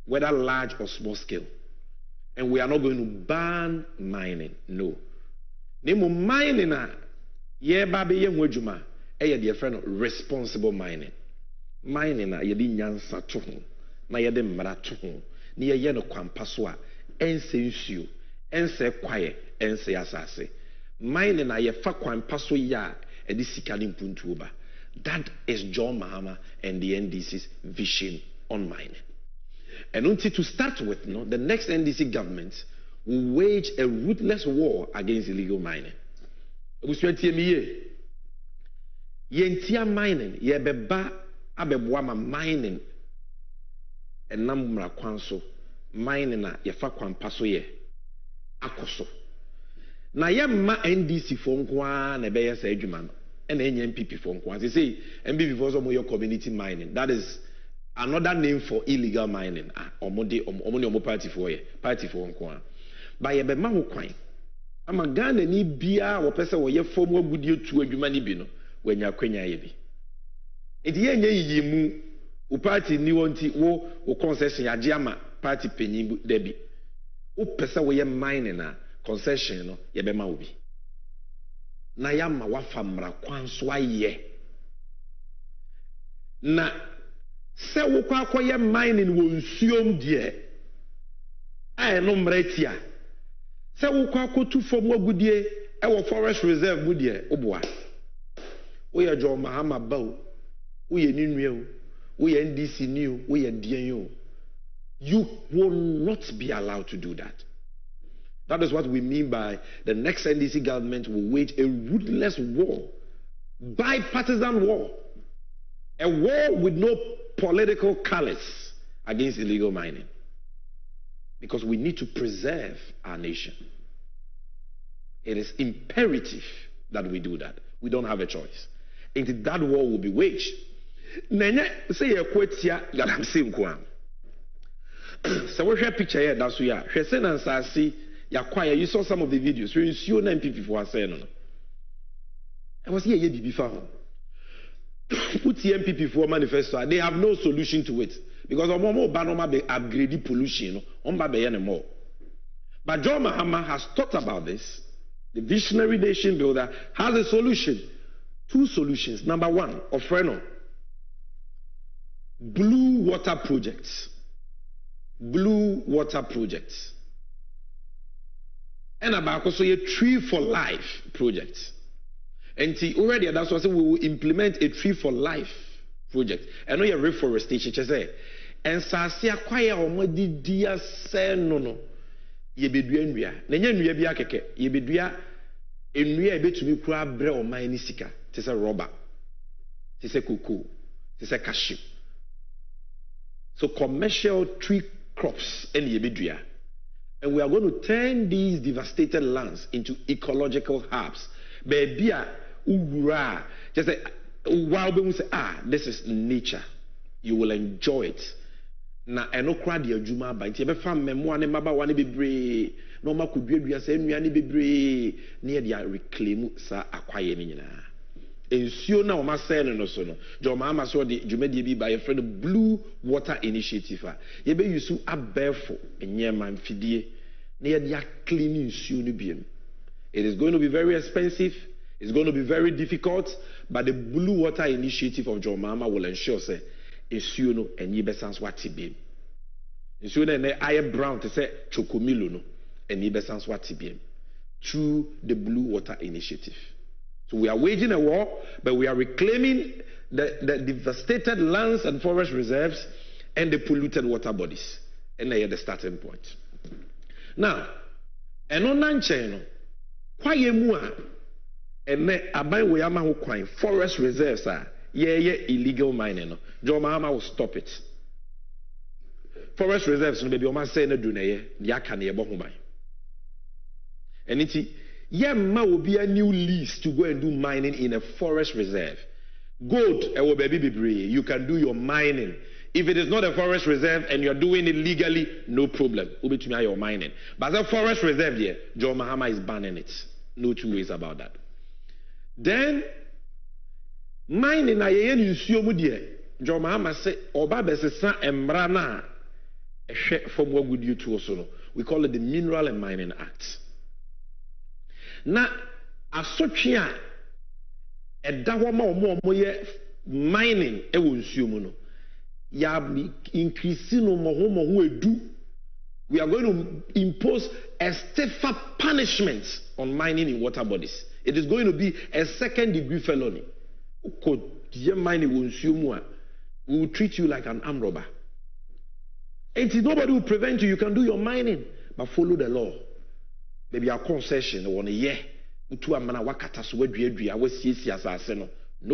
whether large or small scale. And we are not going to ban mining. No. Nemo mining na ye ba be ye ho adwuma. Dear friend, responsible mining. Mining na yedi nyansa to ho, na yedi mmara to ho, na ye no kwampaswa, ense nsuo, ense kwaye, ense asase. Mining na ye fa kwampaso ya edi sika ni mpuntu ba. That is John Mahama and the NDC's vision on mining. And until to start with, no, the next NDC government will wage a ruthless war against illegal mining. Yentia mining, ye beba abebwama mining enamra kwanso mining na ye fa kwampaso ye akoso na ye ma NDC fo nkwa na be ye sa adwuma no e na enya MPP fo nkwa say MPP fo so mo your community mining. That is another name for illegal mining. Omo party fo ye party fo nkwa ba ye be ma ho kwan ama Ghana ni bia wo pese wo ye fo mo agudie tu adwuma ni bi no wenya kwenya yebi edi yenye yimu u party ni wonti wo concession age ama party penyin debi u pesa wo ye mine na concession no ye be ma obi na ya ma wa famra kwanso aye na se wo kwa akoye mining wo nsuom de ai no mretia se wo kwa akotu fom agudie e wo forest reserve mu de oboa we are John Mahama Bow, we are Ninio, we are NDC new, we are DNU. You will not be allowed to do that. That is what we mean by the next NDC government will wage a ruthless war, bipartisan war, a war with no political callous against illegal mining. Because we need to preserve our nation. It is imperative that we do that. We don't have a choice. And that war will be waged. Nene say a quotia Galamsi Nkwan. So we share picture here, that's why. She said and say Yakwaya, you saw some of the videos. You see nine people for saying no. I was here before. Put the MPP for manifesto. They have no solution to it. Because Omomo Banoma be upgraded pollution on Babayan more. But John Mahama has talked about this. The visionary nation builder has a solution. Two solutions. Number one, Ofreno. Blue water projects. Blue water projects. And about also a tree for life project. And already that's what we will implement a tree for life project. I know you're reforestation. And Sasi acquire already dear say no. Ye be duenria. Nenya nua bi akeke. Ye be dua enua ebetumi kura bre o man ni sika. Te say rubber. Te say cocoa. Te say cashew. So commercial tree crops and ye be dua. And we are going to turn these devastated lands into ecological hubs. Baby, just say, wow, say, this is nature. You will enjoy it. Na eno kra de adwuma ba nti be fa memmo ne maba wane bebre no makodua dua sa nnuane bebre ne ye de reclaim sa akwaye ne nyina Nsuo na oma say no so no. Joma ama so de dwumadi bi ba ye friend Blue Water Initiative a. Ye be use abefo enyema mfidie na ye dia clean nsuo no biem. It is going to be very expensive. It's going to be very difficult, but the Blue Water Initiative of Jomama will ensure say nsuo no enyi besans wati biem. Nsuo na na aye brown to say chokomilo no enyi besans wati biem through the Blue Water Initiative. So we are waging a war, but we are reclaiming the devastated lands and forest reserves and the polluted water bodies. And they are the starting point. Now, eno nanche no kwaye mu a ene aban we ama ho kwan forest reserves a ye illegal mining no Joma ama will stop it. Forest reserves no be o ma say na du na ye dia ka na ye bo ho ban. Eniti yemma will be a new lease to go and do mining in a forest reserve. Gold will be bebree. You can do your mining. If it is not a forest reserve and you're doing it legally, no problem. Ubitumi your mining. But the forest reserve here, John Mahama is banning it. No two ways about that. Then mining na ye nsuo mu de John Mahama say oba besesa emra na ehwe from wagudie to so no. We call it the Mineral and Mining Act. Na asotwe a eda ho ma omo ye mining e wo nsuo mu no ya increase no mo edu. We are going to impose a stiffer punishment on mining in water bodies. It is going to be a second-degree felony. We will treat you like an armed robber. It is nobody will prevent you. You can do your mining, but follow the law. Maybe a concession or a year. No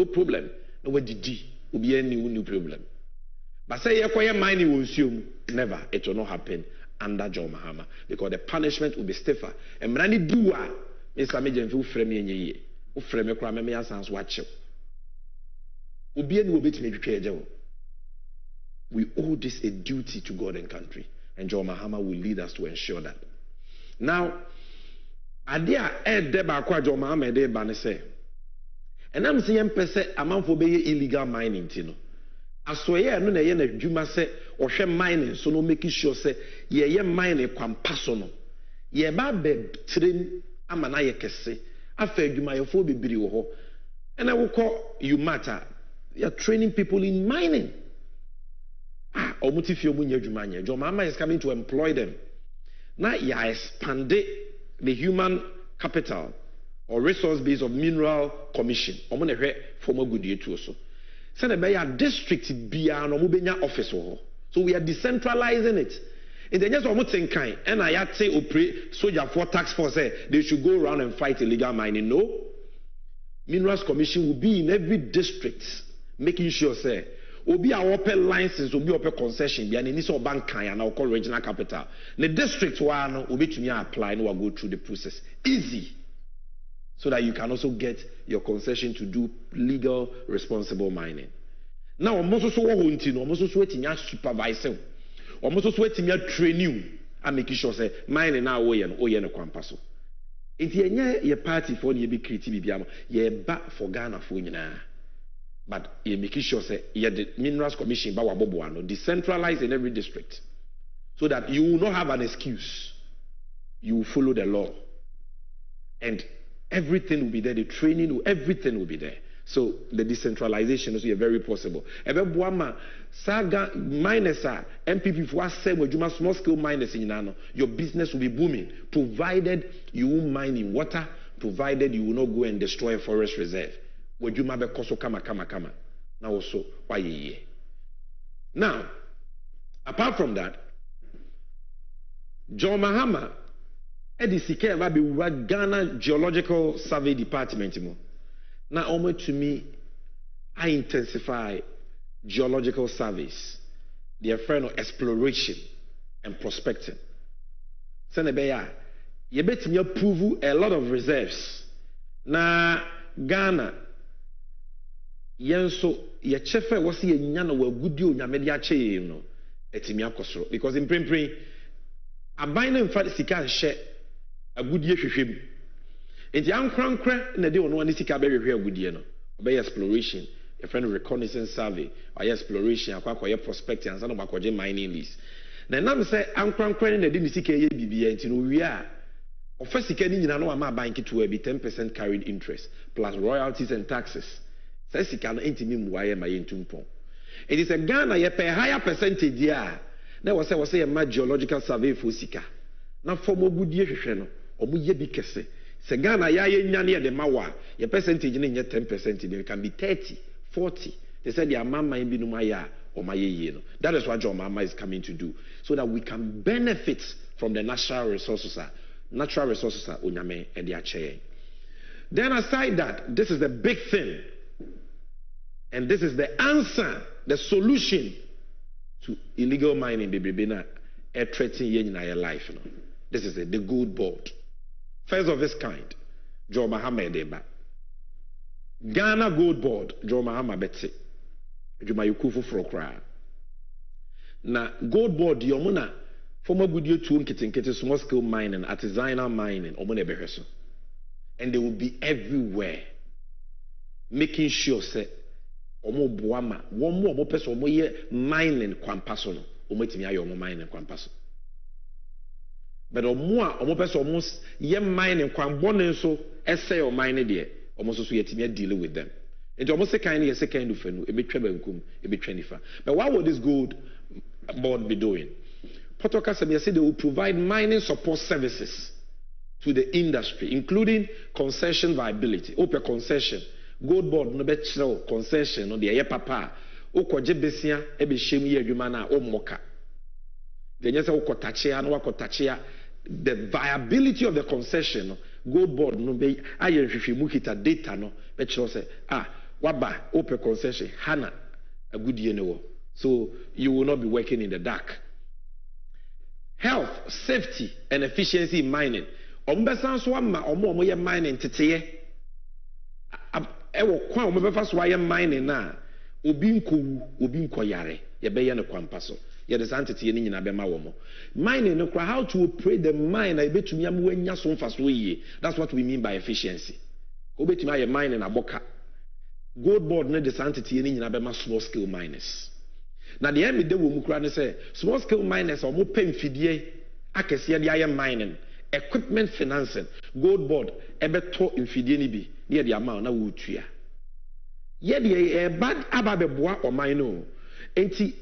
problem. Nobody will be any new problem. But say you mining will assume never. It will not happen under John Mahama because the punishment will be stiffer. And many do Mr. Major who frame ye who frame a crime me as watch you. We owe this a duty to God and country, and John Mahama will lead us to ensure that. Now, Adia Ed Deba Kwa John Mahama de Banese. And I'm saying a man for being illegal mining, Tino. Asoye no na ye na dwuma se ohwe mining so no making sure say ye mining kwampaso no ye ba be train amana ye kese afa dwuma ye fo bibiri wo ho ena wo call you matter you are training people in mining omutifio mu nya dwuma nya Jomama is coming to employ them na ya expand the human capital or resource base of Mineral Commission omo na hwe former goodie to so send a district beyond office. So we are decentralizing it. In the next almost kind, and I had say operate soldier for tax force they should go around and fight illegal mining. No. Minerals Commission will be in every district, making sure say obi a open license, obi open concession, be an initial bank and our call regional capital. The district one will be to apply and will go through the process. Easy. So that you can also get your concession to do legal, responsible mining. Now, almost also wanting, almost also waiting your supervisor, almost also waiting your training, and making sure say mining now way and oye no kwampaso. If you party for you be creative, you back for Ghana for you now. But you making sure say you the Minerals Commission ba waboboano decentralized in every district, so that you will not have an excuse. You will follow the law, and everything will be there. The training, everything will be there. So the decentralization is very possible. Saga miners are MPP for small scale miners in Nano. Your business will be booming, provided you will mine in water, provided you will not go and destroy a forest reserve. Now also why. Now, apart from that, John Mahama NDC be Ghana Geological Survey Department. Now, almost to me, I intensify geological surveys. They are friend of exploration and prospecting. Senebeya, you bet me approve a lot of reserves. Na Ghana, yenso ye chefe wasi ye nyana wa gudi o nyamedi ache ye no etimi akosoro because in prempren aban na mfa sika nhye agudie hwehwem enti ankrankra na de ono ani sika be hwehwe agudie no obey exploration, a friend reconnaissance survey, or exploration, a prospecting, and some of mining lease. Then I'm say I'm cranking the NDC-HQ BBA, and we are. First, you know, I'm buying it to be 10% carried interest plus royalties and taxes. Says you can intimate why my intumpon. It is a Ghana, you pay higher percentage. Yeah, there was a geological survey for Sika. Now, for more good year, or Muye Bikese. Segana ya near the Mawa, your percentage in your 10%, it can be 30, 40. They said your mama in Binumaya or my year. That is what your mama is coming to do. So that we can benefit from the natural resources are unyame and their chair. Then aside that, this is the big thing. And this is the answer, the solution to illegal mining, baby, a threatening in your life. You know. This is the gold board. First of its kind, Joe Mahama Deba. Ghana Gold Board, Joe Mahama Betsy. Jumayukufu Frokra. Na Gold Board, Yomuna, former good year to Kitty, small scale mining, artisanal mining, Omune Bereso. And they will be everywhere, making sure, say, Omo Buama, one more person, mining Kwampasono, Ometimia, mining Kwampaso. But omo person almost ye mining kwambone so essay or mine there almost so yetime deal with them. It almost a kind of fenu e betwa bankum e betwa nifa. But what would this gold board be doing? Potoka say they will provide mining support services to the industry, including concession viability. Open concession, gold board no be concession no de ye papa okoje besia e be shemu ye adwuma na o moka. The nyesa okotachia no wakotachia. The viability of the concession, gold board no be aye hwehwemu data no be kire say waba open concession hana a good year no. So you will not be working in the dark. Health, safety and efficiency in mining. Ombesan so ama omo ye mining teteye ewo kwa omo befa so ye mining na obi nko yare ye be ye no kwampa so. Yes, entity ni nyina bema wo mo. Mining no how to operate the mine na betumi am wanya so mfa so yi. That's what we mean by efficiency. Obetumi aye mining aboka. Gold board no this entity ni nyina bema small scale miners. Na the end de wo mu kura ne say small scale miners o mo pay mfidie akese de aye mining, equipment financing. Gold board ebeto mfidie ni bi ne de amount na wo tua. Ye de bad ababe boa o mine no. Enti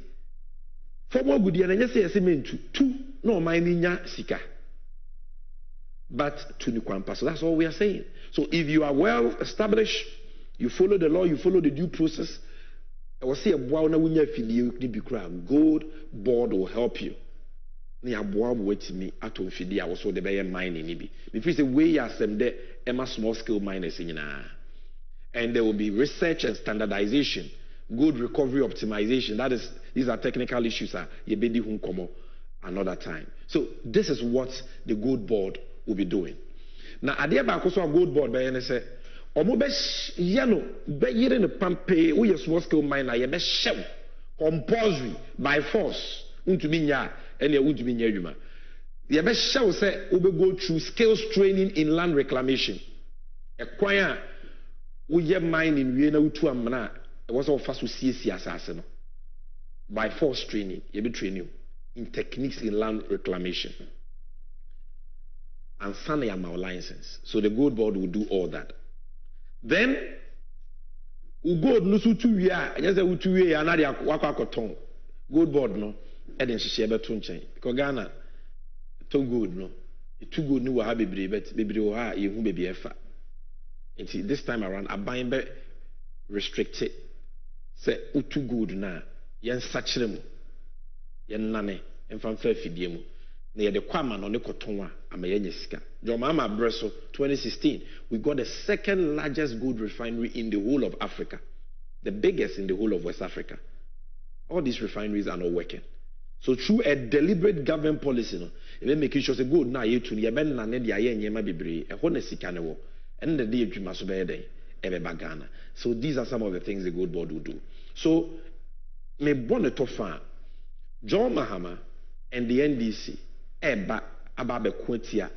former good year, and yes, yes, two no mining sika. But to Nukwampa. So that's all we are saying. So if you are well established, you follow the law, you follow the due process. I will say a boy gold board will help you. Near boy wait me at Fidia also the bay mining nibi. If it's a way you some there, Emma small scale miners in and there will be research and standardization. Good recovery optimization. That is, these are technical issues. Yebedi hunkomo another time. So this is what the gold board will be doing. Now, adia ba koso gold board be ene say, omo be yano be yire ne pampe we small scale miner ye be shew compulsory by force. Untumi nya ene untumi nya adwuma. Ye be shew say we go through skills training in land reclamation. Ekwan a we ye mining we na utu amna. It was all fast to see assassin by force training. You be training in techniques in land reclamation and sign our license. So the gold board will do all that. Then we go no so 2 years. I just say 2 years. Another wakakoton gold board no. And then she share beto nchen because Ghana to gold no. It too good no wa ha bebre bet bebre wa ye hu bebre efa. Until this time around, I buy be restricted. Say utu good na yen sachire mu yen nane emfamfa afidie mu na ye de kwama no ne koton a amaye sika jomama breso 2016 we got the second largest gold refinery in the whole of Africa, the biggest in the whole of West Africa. All these refineries are not working. So through a deliberate government policy no e making sure say gold na ye tunu ye ben nane de aye nyema bebre e ho na sika ne wo en de de adwuma so be den Ghana. So these are some of the things the gold board will do. So me bonnet tofa John Mahama and the NDC eba ababe kwetia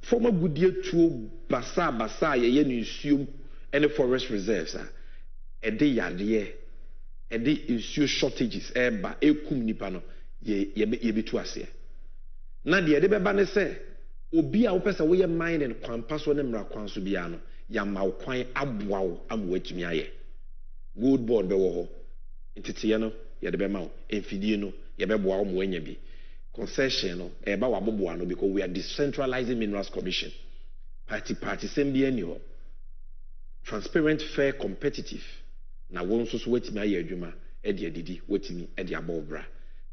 former good year to basa ye nsuom any forest reserves ɛde yadeɛ ɛde nsuo shortages ɛba ekum nipa no yɛbɛtu aseɛ na deɛ ɛde bɛba ne sɛ obi a wopɛ sɛ woyɛ mining kwampa so ne mmara kwan so biara no yɛama wo kwan aboa wo ama woatumi ayɛ gold board bɛwɔ hɔ nteteɛ no yɛde bɛma wo mfidie no yɛbɛboa wo ma woanya bi concession no ɛba waboboa no because we are decentralizing minerals commission party sɛm bi ani hɔ transparent fair competitive na wɔn nso so watumi ayɛ adwuma ɛde adidi watumi ɛde abɔ bra.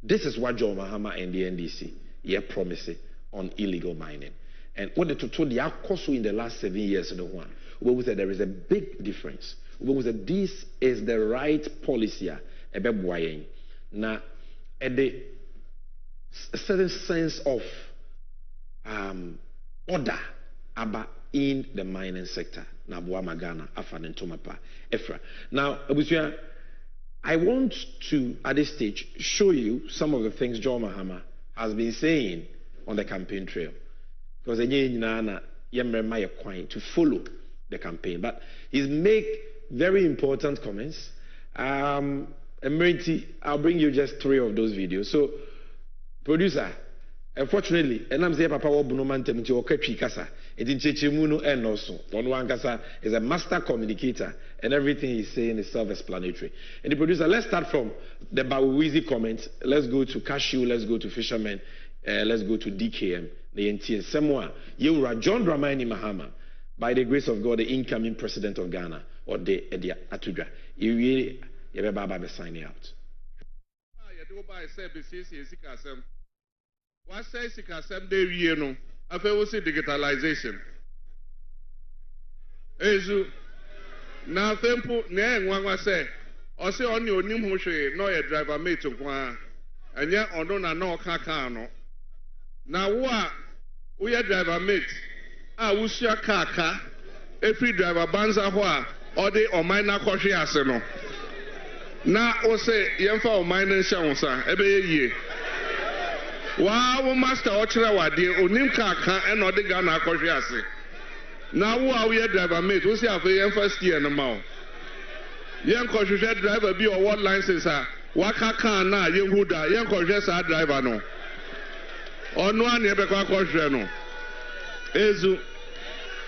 This is what John Mahama and the NDC promise on illegal mining. And what they told the ACOSO in the last 7 years, we said there is a big difference. We said this is the right policy. Now, at the certain sense of order about in the mining sector. Now, Magana, Afan and Tomapa, Efra. Now, I want to, at this stage, show you some of the things John Mahama has been saying on the campaign trail. Because to follow the campaign. But he's made very important comments. Emeriti, I'll bring you just 3 of those videos. So, producer, unfortunately, and I'm saying Papa Wobunomantem to Oketri Kasa, Edinchechimuno and also. One Kasa is a master communicator, and everything he's saying is self-explanatory. And the producer, let's start from the Bawizi comments. Let's go to Cashew, let's go to Fisherman, let's go to DKM, the NTN. Semwa, Yura John Dramani Mahama, by the grace of God, the incoming president of Ghana, or the Atudra. You really, you're about to sign out. What says Sikasem de Rieno? I will say digitalization. Ezu now tempo ne one say or say on your new hoshe no a driver mate to one and yet on no car no. Now what we are driver mate I will share car every driver banza hoa or they or minor koshi aseno. Now we say yemfa or minor shansa ebe ye. Wow, master Ochra Wadi, Unim Kaka, and not the Ghana Koshiasi. Now, who are we a driver mate? We see a very first year in the mouth. Young Koshisha driver be or what license are? Waka na, young Huda, young Koshesa driver no. Or no one ever Koshano. Ezu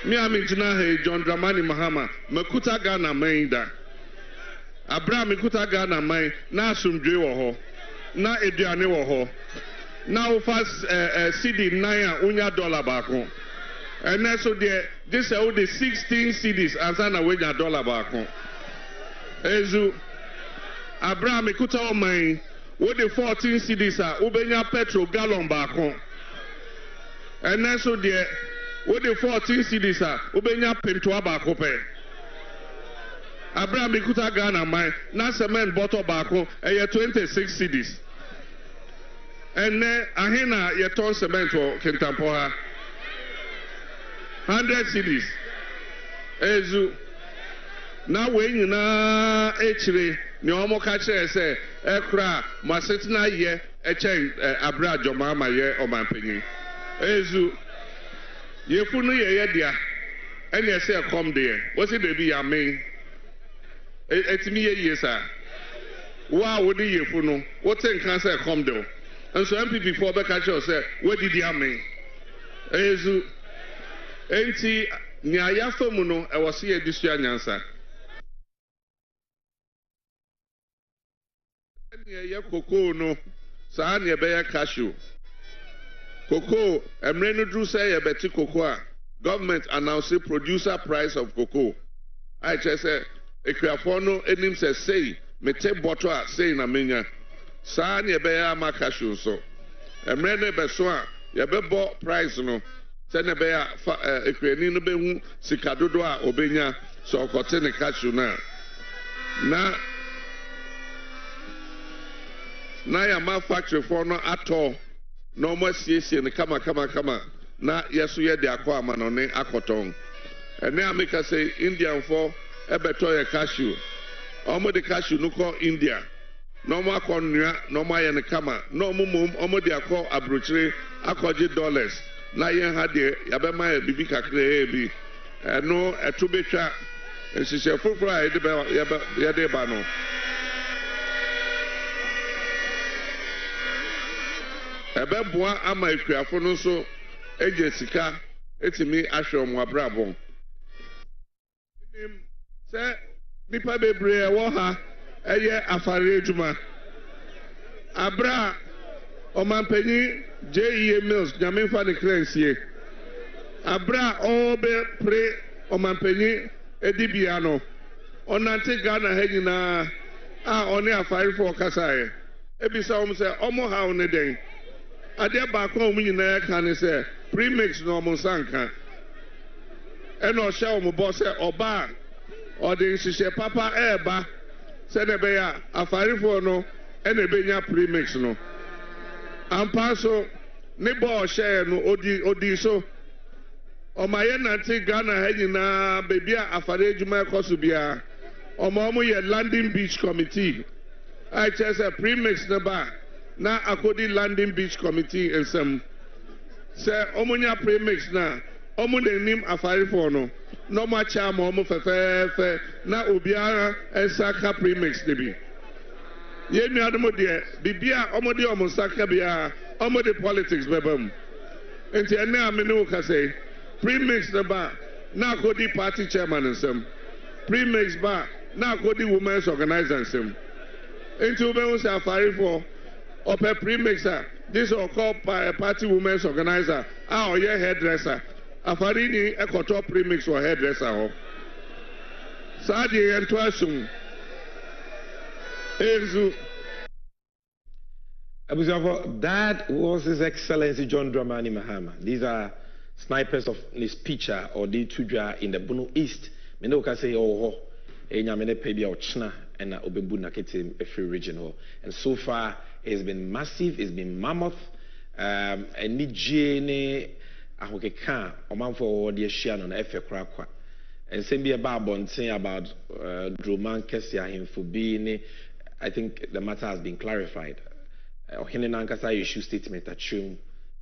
Miamitina, John Dramani Mahama, Makuta Ghana Mainda. Abraham Mikuta Ghana Main, Nasum Jewo, Na Edianewo. Now first CD $9 $1 back home. And then so this all the 16 CDs and then $1 back home. Ezu Abraham Ekuta Omai with the 14 CDs are Ubenya petrol gallon back home. And then so with the 14 CDs are Ubenya pentua back home. Abraham Ekuta Ghana mine na cement bottle back home and 26 CDs. And then ahina yeton cement or Kentampoha 100 CDs. Ezu now when you na echre ni omo ka kire say ekra masetina ye echen abra jomama ye omanpanyin. Ezu yefunu ye dia ene ye say come there. What say baby ya main etimi ye sir. Wa wo di yefunu what think can say come there. And so MPP for Bekacho said, what did you mean? Ezu Enti Nyaya Fomuno, I was here this year answer. Cocoa no, Sanya Bear Cashew. Cocoa, Emreno Drew say a betty cocoa. Government announced producer price of cocoa. I just said, a crafono, and him says, say, me take bottle, say in a minya. Sanya Bear Macashu so. Emrene Bessoa, Yabebo price no. Send a bear, a cranino behu, Sicadoa, Obenya, so cotton cashew now. Now, ya manufacture for no at all. No more CC and the kama. Na yes, we had the aquaman on the aquaton. And now make us say Indian for a better cashew. Omo the cashew no call India. No more corn, no more and the kama. No mum, omo the aqua abruchre, $100. Na yen had the Yabama Bibika Crebi. No a tubecha nhyehyɛ foforɔ a yɛde ba no ɛbɛboa ama akuafo no nso agye sika etimi ahwɛ ɔmo abrabɔ sɛ nipa bebree ɛwɔ ha ɛyɛ afare adwuma abra ɔmampanyin JEA Mills nyame fa ne kransie abra ɔbɛ pre ɔmampanyin edibia no ɔnante Ghana ha nyinaa a ɔne afarefo ɔkasaeɛ ebisa wɔn sɛ ɔmo ha ne den adeɛ baako a wɔn nyinaa ka ne sɛ premix na ɔmo nsa nka ɛna ɔhyɛ wɔn bɔ sɛ ɔbaa ɔde nhyehyɛ papa ɛɛba sɛ ne bɛyɛ afarefo no ɛna ebenya premix no ampa so ne bɔ ɔhyɛɛ no odi so ɔmo ayɛ nante Ghana ha nyinaa beebi a afare adwuma ɛkɔ so biara ɔmo yɛ landing beach committee a kyerɛ sɛ premix ne ba na akodi landing beach committee nsɛm sɛ ɔmo nya premix na ɔmo n'anim afarefo no na ɔmo akyɛ ama ɔmo fɛfɛɛfɛ na obiara nsa ka premix ne bi yɛn nuanom deɛ bibi a ɔmo de ɔmo nsa ka biara ɔmo de politics bɛba mu nti ɛnna ame ne wo kasa yi premix ne ba na akodi party chairman nsɛm premix ba na akodi women's organizer nsɛm nti wobɛhu sɛ afarefo ɔpɛ premix a this is called party women's organizer a ɔyɛ hairdresser afare ni ɛkɔtɔ premix wɔ hairdresser hɔ saa deɛ yɛn to asum ezu. That was His Excellency John Dramani Mahama. These are snipers of his picture or the Tuja in the Bono East. Mene ka say oh enyamene pebi ochna and obebu na ketim every region. And so far it's been massive, it's been mammoth. And nije ne ahokeka omanfo de ahia no na efe krakwa. And same be about bonten about Droman Kesi ahemfo bi ne. I think the matter has been clarified. Ohene nankasa issue statement at Chum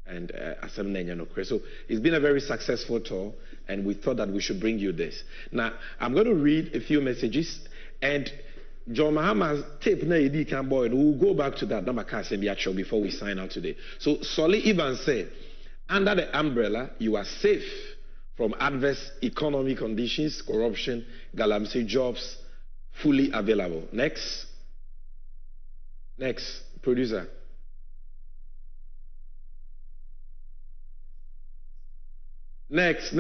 and so it's been a very successful tour, and we thought that we should bring you this. Now I'm going to read a few messages, and John Mahama's tape na edi can boy. We'll go back to that before we sign out today. So Solly Ivan said, under the umbrella you are safe from adverse economic conditions, corruption, Galamsey jobs fully available. Next, producer. Next.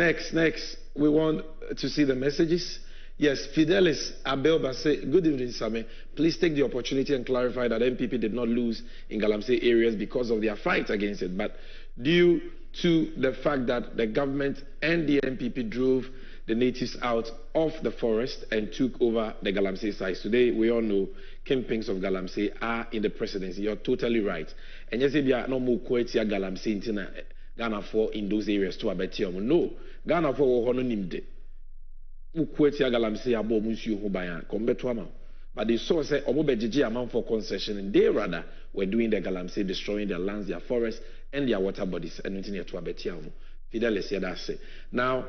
We want to see the messages. Yes, Fidelis Abelba say, good evening, Same. Please take the opportunity and clarify that MPP did not lose in Galamsey areas because of their fight against it, but due to the fact that the government and the MPP drove the natives out of the forest and took over the Galamsey sites. Today, we all know kingpins of Galamsey are in the presidency. You're totally right. And yes, if you are no more Kuwaitia Galamsey in Ghana for in those areas to Abetium. No, Ghana for Hononimde. Kuwaitia Galamsey abo Monsieur Hubayan, Combetuama. But they saw say Omobejiji amount for concession, and they rather were doing the Galamsey, destroying their lands, their forests, and their water bodies, and nothing to Abetiam. Fidelis Yadase. Now,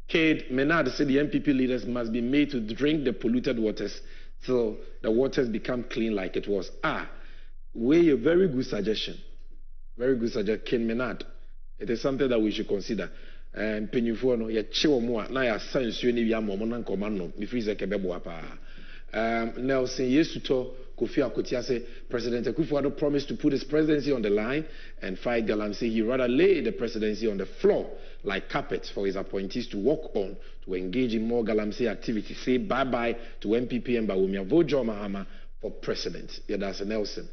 Cade Menard said the MPP leaders must be made to drink the polluted waters till the waters become clean like it was. A very good suggestion. Very good suggestion, Cade Menard. It is something that we should consider. Penyufo no ye chewo mo na ya sansuo ni bia mo na nkoma no me free ze kebebo apa. Nelson Yesuto Kofi Akotia say President Akufo-Addo promised to put his presidency on the line and fight Galamsey. He rather lay the presidency on the floor like carpet for his appointees to work on to engage in more Galamsey activities. Say bye-bye to MPP and Bawumia Vojo Mahama for president. Yeah, that's Nelson.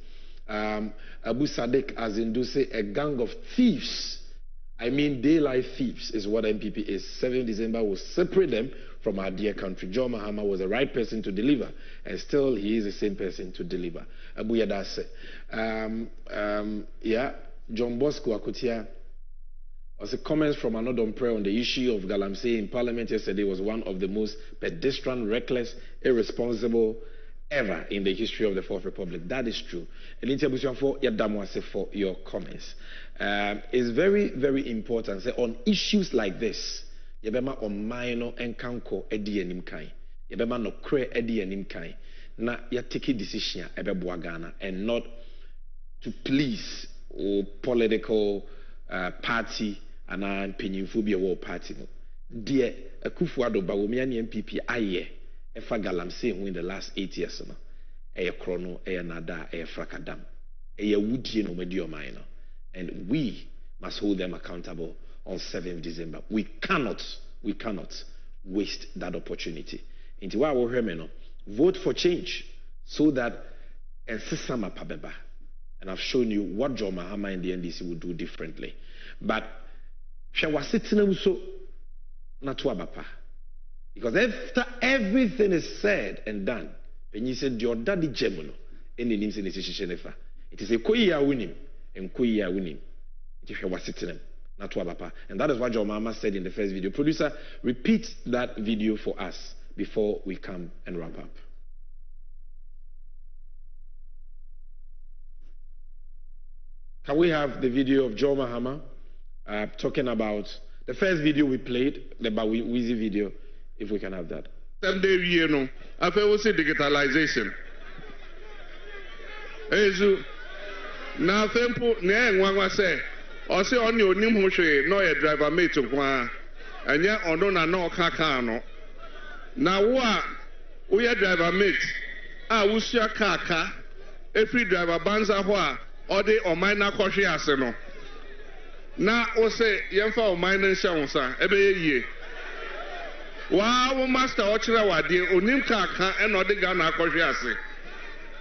Abu Sadiq Azindu say a gang of thieves. I mean daylight thieves is what MPP is. 7th December will separate them from our dear country. John Mahama was the right person to deliver, and still he is the same person to deliver. Abu Yadase. John Bosco Akutia. Also, comments from Anodon Prayer on the issue of Galamsey in Parliament yesterday was one of the most pedestrian, reckless, irresponsible ever in the history of the Fourth Republic. That is true. And for your comments. It's very, very important. On issues like this, yebema on minor and kanko edi enimkai. yɛbɛma no korɛ ɛde anim kan na yɛtake decision a ɛbɛboa Ghana and not to please or political party and mpanyinfo bi ɛwɔ party no deɛ Akufo-Addo ba wɔn ne MPP ayɛ ɛfa galamsey ho in the last 8 years no ɛyɛ korɔ no ɛyɛ nada ɛyɛ frakadam ɛyɛ wudie no wɔdi ɔman no and we must hold them accountable on 7th December. We cannot waste that opportunity. Into why we no vote for change so that Ensisama Pabeba. And I've shown you what John Mahama and the NDC would do differently. But Shawasitinem so Natuabapa. Because after everything is said and done, when you said your daddy Gemuno in the names in the situation, it is a Koya winning and Koya winning. If you were sitting and that is what John Mahama said in the first video. Producer, repeat that video for us before we come and wrap up. Can we have the video of John Mahama talking about the first video we played, the Bawizi video, if we can have that. Someday, you know, I feel we see digitalization. Now, simple, one say. Or say on your name, no a driver mate to one, and yet on no car. Now, we are driver mate. I will see a car, every driver banza hoa, or they or minor caution arsenal. Now, or say, young for minor shansa, every year. Wow, master Ochra Wadi, Unim Kaka, and not the Ghana caution.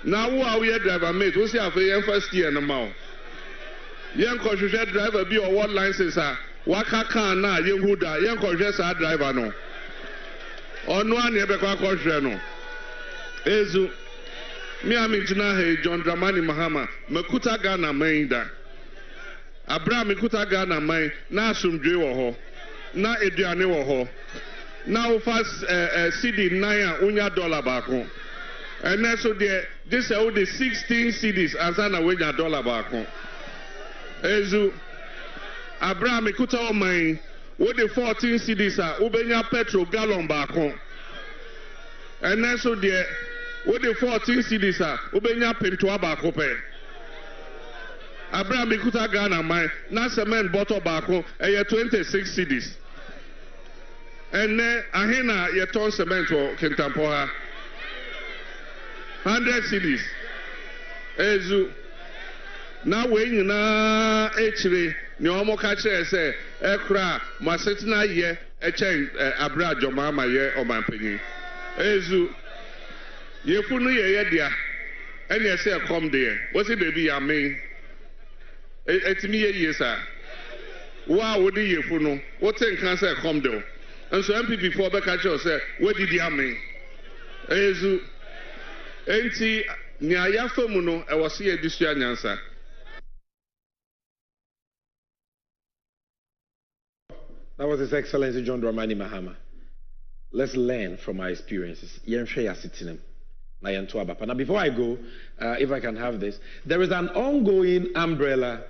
Now, we are driver mate, we see a very first year in the mouth. Young construction driver be or what license are waka can na young huda young construction driver no or no one ever construction no ezu me amintina he John Dramani Mahama mekuta Ghana mainda Abraham mekuta Ghana main na asumdwe wo ho na eduane wo ho na ofa CD 9 unya dollar baako and so there this all the 16 CDs asana wenya dollar baako Ezu Abraham ikuta omai with the 14 CDs ubenya petrol gallon baako and then so there with the 14 CDs ubenya pentoa baako pe Abraham ikuta Ghana mai na cement bottle baako 26 CDs and then ahina yeton cement o Kintampoha 100 CDs Ezu now when na echire ni omo ka kire se ekra masetina ye echen abra jomama ye omanpanyin ezu yefunu ye dia ene se come there what say baby ya me etimi ye yesa wa wodi yefunu what think can say come there and so MPP for be ka kire se what did ya me ezu enti ni ayafamu no e wose ye disua nyansa. That was His Excellency John Dramani Mahama. Let's learn from our experiences. Now, before I go, if I can have this, there is an ongoing umbrella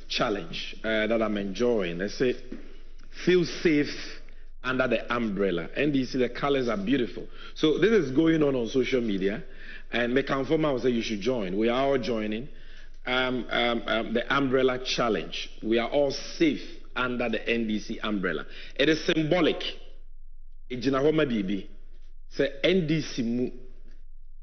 challenge that I'm enjoying. Let's say, feel safe under the umbrella. NDC, the colors are beautiful. So this is going on social media, and Mekanfoma will say you should join. We are all joining the umbrella challenge. We are all safe under the NDC umbrella. It is symbolic. Ijinahoma bibi say NDC mu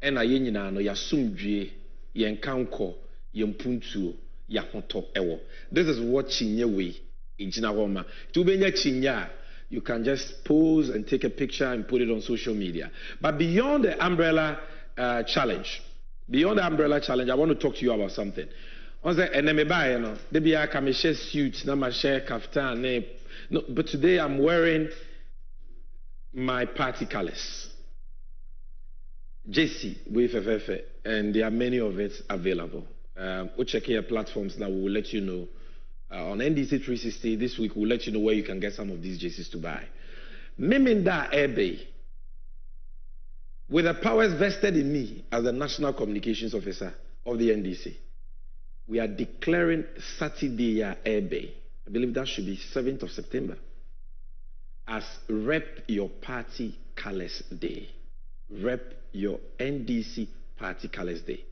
ena yenyina no yasumdwe yenkanko yempuntuo yahoto ewo. This is what chinyewe ijinahoma. To benya chinya, you can just pose and take a picture and put it on social media. But beyond the umbrella challenge, I want to talk to you about something. On say eneme buy no de bia ka me share suit na ma share kaftan no, but today I'm wearing my party colors. JC WFFF, and there are many of it available. We'll check your platforms now. We will let you know on NDC360 this week. We'll let you know where you can get some of these JCs to buy. Meminda Ebe, with the powers vested in me as the National Communications Officer of the NDC, we are declaring Saturday Ebe, I believe that should be 7th of September, as Rep Your Party Colors Day. rep your NDC party colors day.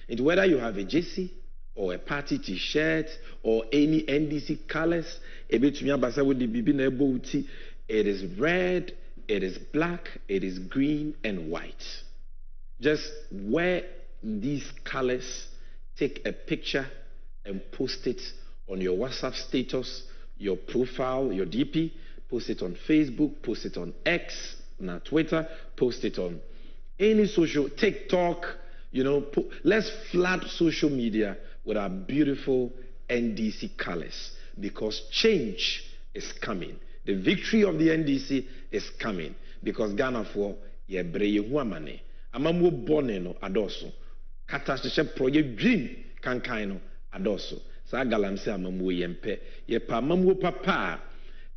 And whether you have a JC or a party t-shirt or any NDC colors, it is red, it is black, it is green and white. Just wear these colors, take a picture and post it on your WhatsApp status, your profile, your DP, post it on Facebook, post it on X, now Twitter, post it on any social, TikTok, let's flood social media with our beautiful NDC colors because change is coming. The victory of the NDC is coming because Ghana for yebreye huamane. Amamu bone no adoso. Katashe project dream kankan no adoso. Sa galamse amamu yempe. Yepa amamu papa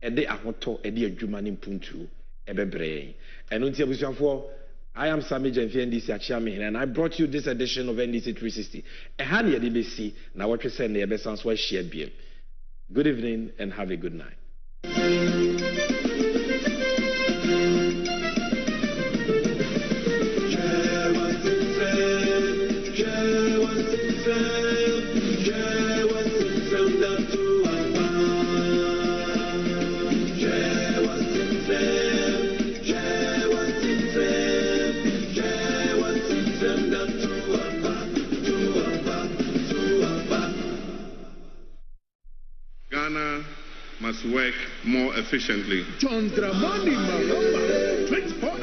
ede ahoto ede adwuma ne mpuntu ebebreye. Eno ntia busuafo, I am Sami Jenfi NDC-HQ and I brought you this edition of NDC360. Ehani edibesi na what we say na ebesanso wa share biem. Good evening and have a good night. Ghana must work more efficiently. John Dramani Mahama, 24